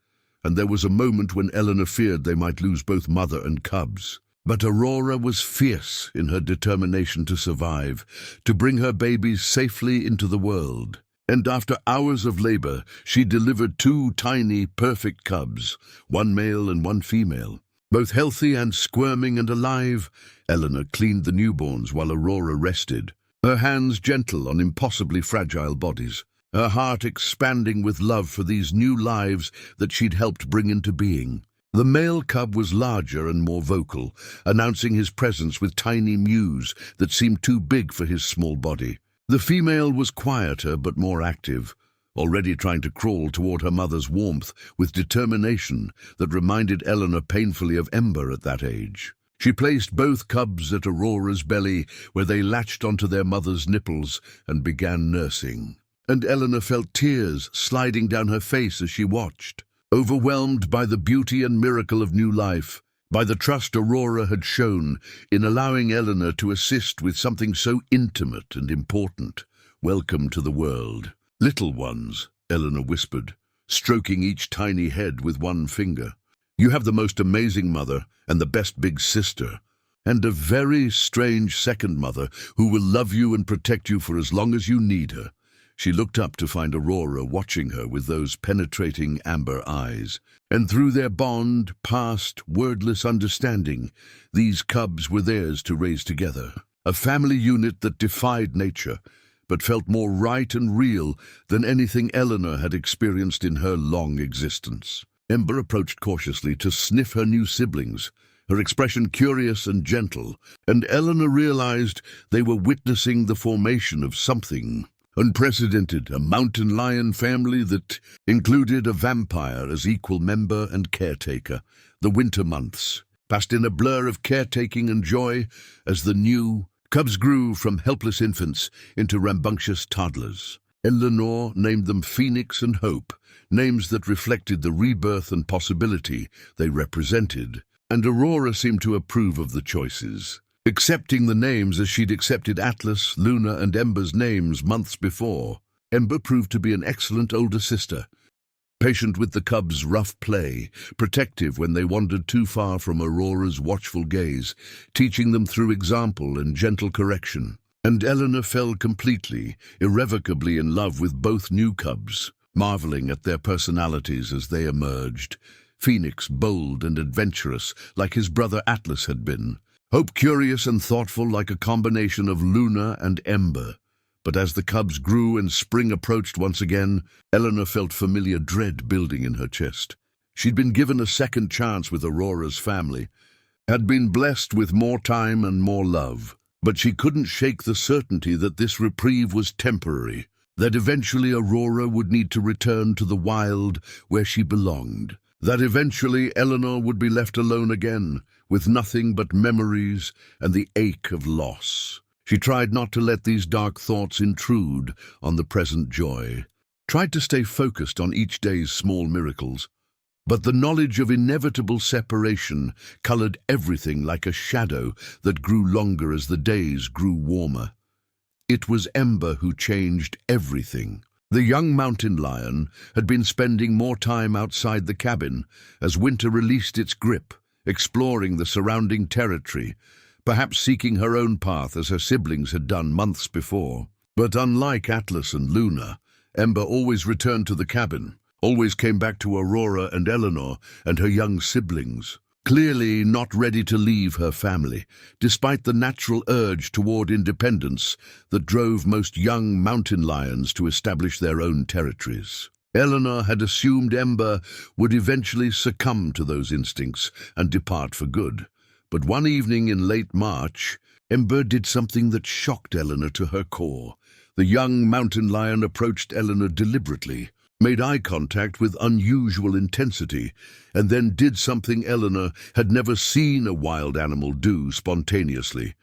and there was a moment when Eleanor feared they might lose both mother and cubs. But Aurora was fierce in her determination to survive, to bring her babies safely into the world. And after hours of labor, she delivered 2 tiny, perfect cubs, one male and one female. Both healthy and squirming and alive, Eleanor cleaned the newborns while Aurora rested, her hands gentle on impossibly fragile bodies, her heart expanding with love for these new lives that she'd helped bring into being. The male cub was larger and more vocal, announcing his presence with tiny mews that seemed too big for his small body. The female was quieter but more active, already trying to crawl toward her mother's warmth with determination that reminded Eleanor painfully of Ember at that age. She placed both cubs at Aurora's belly, where they latched onto their mother's nipples and began nursing. And Eleanor felt tears sliding down her face as she watched, overwhelmed by the beauty and miracle of new life, by the trust Aurora had shown in allowing Eleanor to assist with something so intimate and important. "Welcome to the world, little ones," Eleanor whispered, stroking each tiny head with one finger. "You have the most amazing mother and the best big sister, and a very strange second mother who will love you and protect you for as long as you need her." She looked up to find Aurora watching her with those penetrating amber eyes, and through their bond, past wordless understanding, these cubs were theirs to raise together. A family unit that defied nature, but felt more right and real than anything Eleanor had experienced in her long existence. Ember approached cautiously to sniff her new siblings, her expression curious and gentle, and Eleanor realized they were witnessing the formation of something unprecedented, a mountain lion family that included a vampire as equal member and caretaker. The winter months passed in a blur of caretaking and joy as the new cubs grew from helpless infants into rambunctious toddlers. Eleanor named them Phoenix and Hope, names that reflected the rebirth and possibility they represented, and Aurora seemed to approve of the choices, accepting the names as she'd accepted Atlas, Luna, and Ember's names months before. Ember proved to be an excellent older sister, patient with the cubs' rough play, protective when they wandered too far from Aurora's watchful gaze, teaching them through example and gentle correction. And Eleanor fell completely, irrevocably in love with both new cubs, marveling at their personalities as they emerged. Phoenix bold and adventurous, like his brother Atlas had been. Hope curious and thoughtful, like a combination of Luna and Ember. But as the cubs grew and spring approached once again, Eleanor felt familiar dread building in her chest. She'd been given a second chance with Aurora's family, had been blessed with more time and more love, but she couldn't shake the certainty that this reprieve was temporary, that eventually Aurora would need to return to the wild where she belonged, that eventually Eleanor would be left alone again, with nothing but memories and the ache of loss. She tried not to let these dark thoughts intrude on the present joy, tried to stay focused on each day's small miracles. But the knowledge of inevitable separation colored everything like a shadow that grew longer as the days grew warmer. It was Ember who changed everything. The young mountain lion had been spending more time outside the cabin as winter released its grip, exploring the surrounding territory, perhaps seeking her own path as her siblings had done months before. But unlike Atlas and Luna, Ember always returned to the cabin, always came back to Aurora and Eleanor and her young siblings, clearly not ready to leave her family, despite the natural urge toward independence that drove most young mountain lions to establish their own territories. Eleanor had assumed Ember would eventually succumb to those instincts and depart for good. But one evening in late March, Ember did something that shocked Eleanor to her core. The young mountain lion approached Eleanor deliberately, made eye contact with unusual intensity, and then did something Eleanor had never seen a wild animal do spontaneously.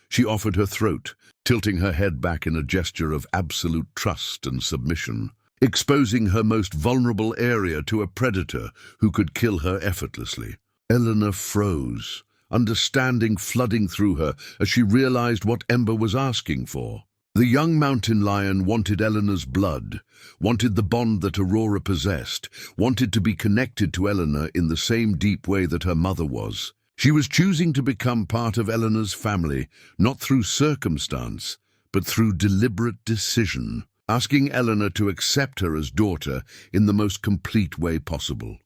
She offered her throat, tilting her head back in a gesture of absolute trust and submission, exposing her most vulnerable area to a predator who could kill her effortlessly. Eleanor froze, understanding flooding through her as she realized what Ember was asking for. The young mountain lion wanted Eleanor's blood, wanted the bond that Aurora possessed, wanted to be connected to Eleanor in the same deep way that her mother was. She was choosing to become part of Eleanor's family, not through circumstance, but through deliberate decision, asking Eleanor to accept her as daughter in the most complete way possible.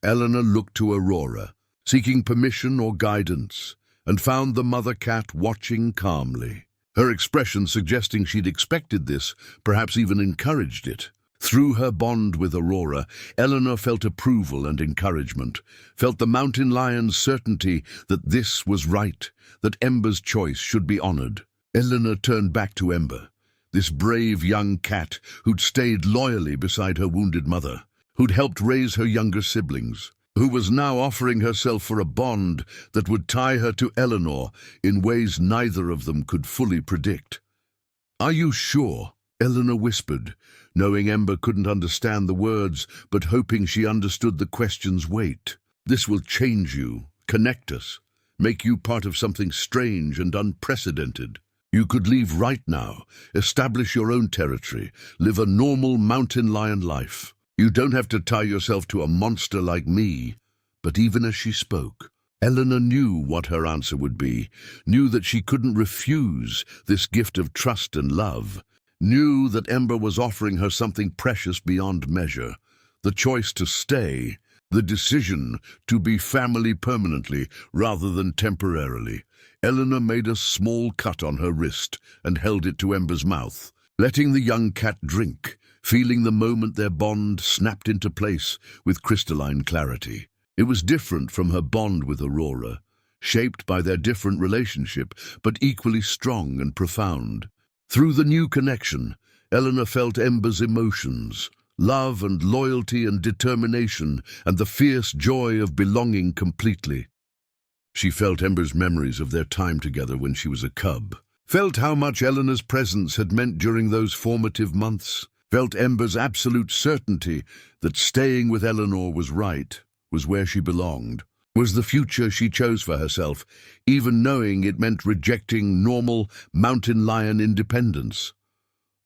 Eleanor looked to Aurora, seeking permission or guidance, and found the mother cat watching calmly, her expression suggesting she'd expected this, perhaps even encouraged it. Through her bond with Aurora, Eleanor felt approval and encouragement, felt the mountain lion's certainty that this was right, that Ember's choice should be honored. Eleanor turned back to Ember, this brave young cat who'd stayed loyally beside her wounded mother, who'd helped raise her younger siblings, who was now offering herself for a bond that would tie her to Eleanor in ways neither of them could fully predict. "Are you sure?" Eleanor whispered, knowing Ember couldn't understand the words, but hoping she understood the question's weight. "This will change you, connect us, make you part of something strange and unprecedented. You could leave right now, establish your own territory, live a normal mountain lion life. You don't have to tie yourself to a monster like me." But even as she spoke, Eleanor knew what her answer would be, knew that she couldn't refuse this gift of trust and love, knew that Ember was offering her something precious beyond measure, the choice to stay, the decision to be family permanently rather than temporarily. Eleanor made a small cut on her wrist and held it to Ember's mouth, letting the young cat drink, feeling the moment their bond snapped into place with crystalline clarity. It was different from her bond with Aurora, shaped by their different relationship, but equally strong and profound. Through the new connection, Eleanor felt Ember's emotions, love and loyalty and determination, and the fierce joy of belonging completely. She felt Ember's memories of their time together when she was a cub, felt how much Eleanor's presence had meant during those formative months, felt Ember's absolute certainty that staying with Eleanor was right, was where she belonged, was the future she chose for herself, even knowing it meant rejecting normal mountain lion independence.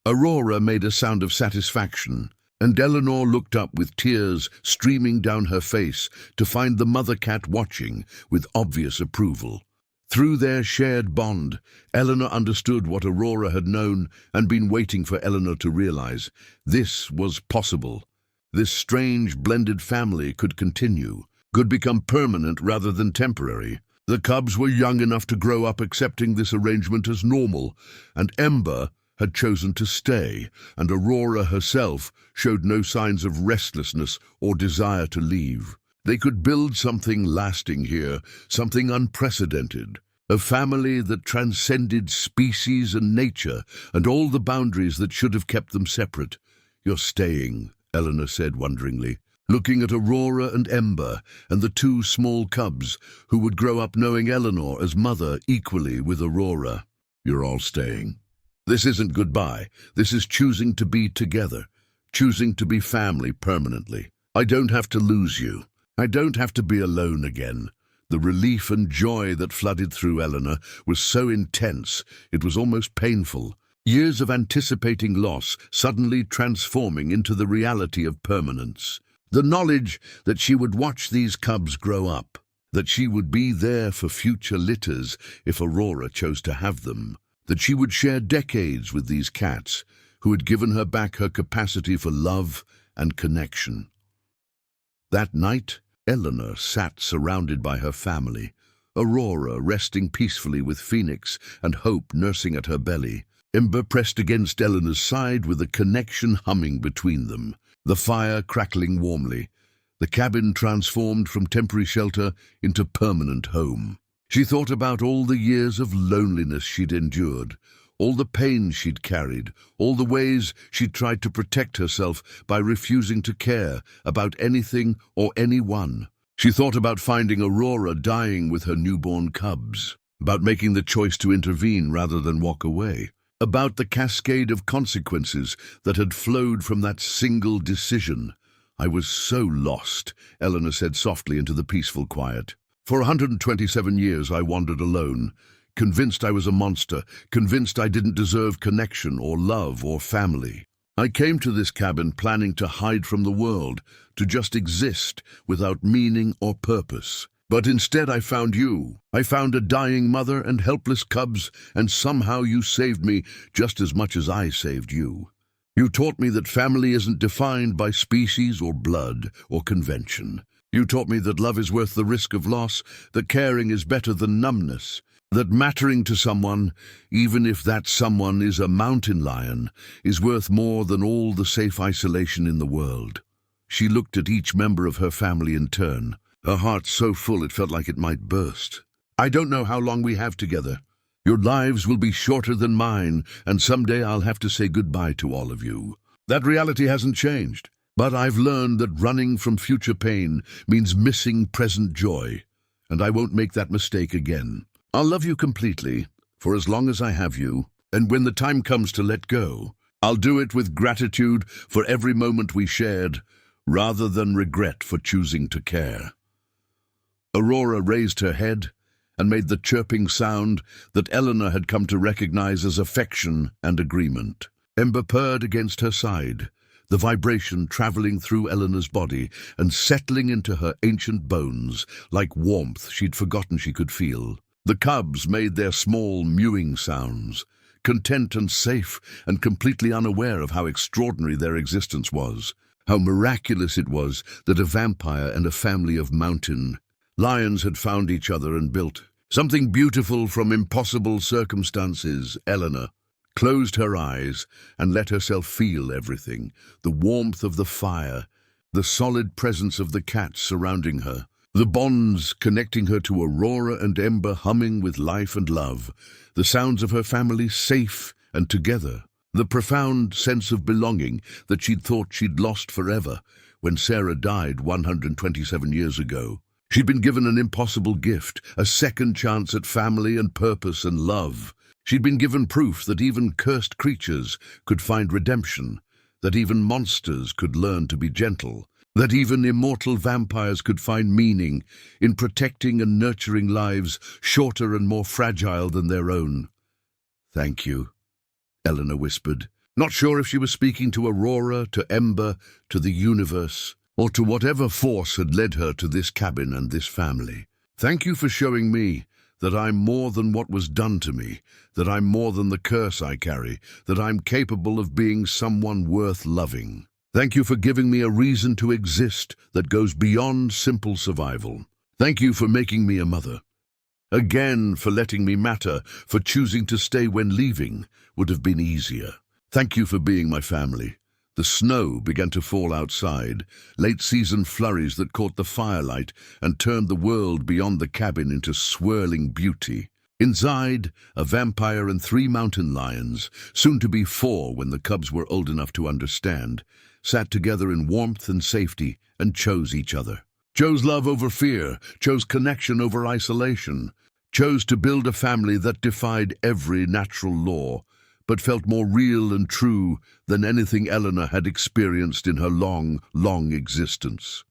Aurora made a sound of satisfaction, and Eleanor looked up with tears streaming down her face to find the mother cat watching with obvious approval. Through their shared bond, Eleanor understood what Aurora had known and been waiting for Eleanor to realize. This was possible. This strange blended family could continue, could become permanent rather than temporary. The cubs were young enough to grow up accepting this arrangement as normal, and Ember had chosen to stay, and Aurora herself showed no signs of restlessness or desire to leave. They could build something lasting here, something unprecedented. A family that transcended species and nature and all the boundaries that should have kept them separate. "You're staying," Eleanor said wonderingly, looking at Aurora and Ember and the two small cubs who would grow up knowing Eleanor as mother equally with Aurora. "You're all staying. This isn't goodbye. This is choosing to be together, choosing to be family permanently. I don't have to lose you. I don't have to be alone again." The relief and joy that flooded through Eleanor was so intense it was almost painful. Years of anticipating loss suddenly transforming into the reality of permanence. The knowledge that she would watch these cubs grow up, that she would be there for future litters if Aurora chose to have them, that she would share decades with these cats who had given her back her capacity for love and connection. That night, Eleanor sat surrounded by her family, Aurora resting peacefully with Phoenix and Hope nursing at her belly. Ember pressed against Eleanor's side with a connection humming between them, the fire crackling warmly, the cabin transformed from temporary shelter into permanent home. She thought about all the years of loneliness she'd endured, all the pain she'd carried, all the ways she'd tried to protect herself by refusing to care about anything or anyone. She thought about finding Aurora dying with her newborn cubs, about making the choice to intervene rather than walk away, about the cascade of consequences that had flowed from that single decision. "I was so lost," Eleanor said softly into the peaceful quiet. "For 127 years I wandered alone, convinced I was a monster, convinced I didn't deserve connection or love or family. I came to this cabin planning to hide from the world, to just exist without meaning or purpose. But instead I found you. I found a dying mother and helpless cubs, and somehow you saved me just as much as I saved you. You taught me that family isn't defined by species or blood or convention. You taught me that love is worth the risk of loss, that caring is better than numbness, that mattering to someone, even if that someone is a mountain lion, is worth more than all the safe isolation in the world." She looked at each member of her family in turn, her heart so full it felt like it might burst. "I don't know how long we have together. Your lives will be shorter than mine, and someday I'll have to say goodbye to all of you. That reality hasn't changed, but I've learned that running from future pain means missing present joy, and I won't make that mistake again. I'll love you completely, for as long as I have you, and when the time comes to let go, I'll do it with gratitude for every moment we shared, rather than regret for choosing to care." Aurora raised her head and made the chirping sound that Eleanor had come to recognize as affection and agreement. Ember purred against her side, the vibration traveling through Eleanor's body and settling into her ancient bones like warmth she'd forgotten she could feel. The cubs made their small mewing sounds, content and safe and completely unaware of how extraordinary their existence was, how miraculous it was that a vampire and a family of mountain lions had found each other and built something beautiful from impossible circumstances. Eleanor closed her eyes and let herself feel everything, the warmth of the fire, the solid presence of the cats surrounding her, the bonds connecting her to Aurora and Ember humming with life and love, the sounds of her family safe and together, the profound sense of belonging that she'd thought she'd lost forever when Sarah died 127 years ago. She'd been given an impossible gift, a second chance at family and purpose and love. She'd been given proof that even cursed creatures could find redemption, that even monsters could learn to be gentle, that even immortal vampires could find meaning in protecting and nurturing lives shorter and more fragile than their own. "Thank you," Eleanor whispered, not sure if she was speaking to Aurora, to Ember, to the universe, or to whatever force had led her to this cabin and this family. "Thank you for showing me that I'm more than what was done to me, that I'm more than the curse I carry, that I'm capable of being someone worth loving. Thank you for giving me a reason to exist that goes beyond simple survival. Thank you for making me a mother. Again, for letting me matter, for choosing to stay when leaving would have been easier. Thank you for being my family." The snow began to fall outside, late-season flurries that caught the firelight and turned the world beyond the cabin into swirling beauty. Inside, a vampire and 3 mountain lions, soon to be 4 when the cubs were old enough to understand, sat together in warmth and safety and chose each other. Chose love over fear, chose connection over isolation, chose to build a family that defied every natural law, but felt more real and true than anything Eleanor had experienced in her long, long existence.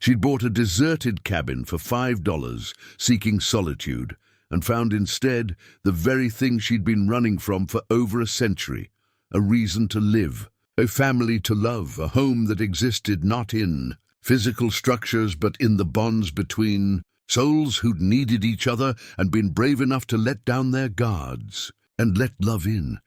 She'd bought a deserted cabin for $5, seeking solitude, and found instead the very thing she'd been running from for over a century, a reason to live, a family to love, a home that existed not in physical structures but in the bonds between souls who'd needed each other and been brave enough to let down their guards and let love in.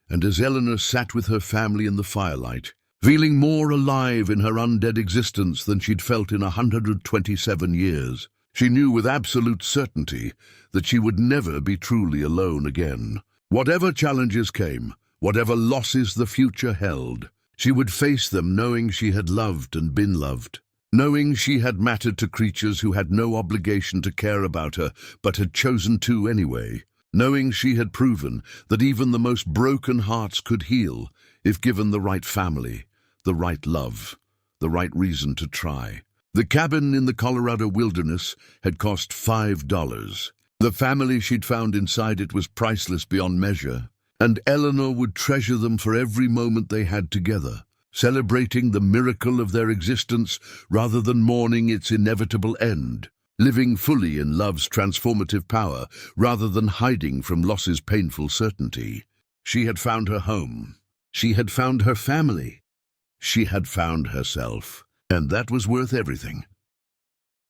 And as Eleanor sat with her family in the firelight, feeling more alive in her undead existence than she'd felt in 127 years, she knew with absolute certainty that she would never be truly alone again. Whatever challenges came, whatever losses the future held, she would face them knowing she had loved and been loved, knowing she had mattered to creatures who had no obligation to care about her but had chosen to anyway, knowing she had proven that even the most broken hearts could heal if given the right family, the right love, the right reason to try. The cabin in the Colorado wilderness had cost $5. The family she'd found inside it was priceless beyond measure, and Eleanor would treasure them for every moment they had together, celebrating the miracle of their existence rather than mourning its inevitable end, living fully in love's transformative power rather than hiding from loss's painful certainty. She had found her home. She had found her family. She had found herself, and that was worth everything.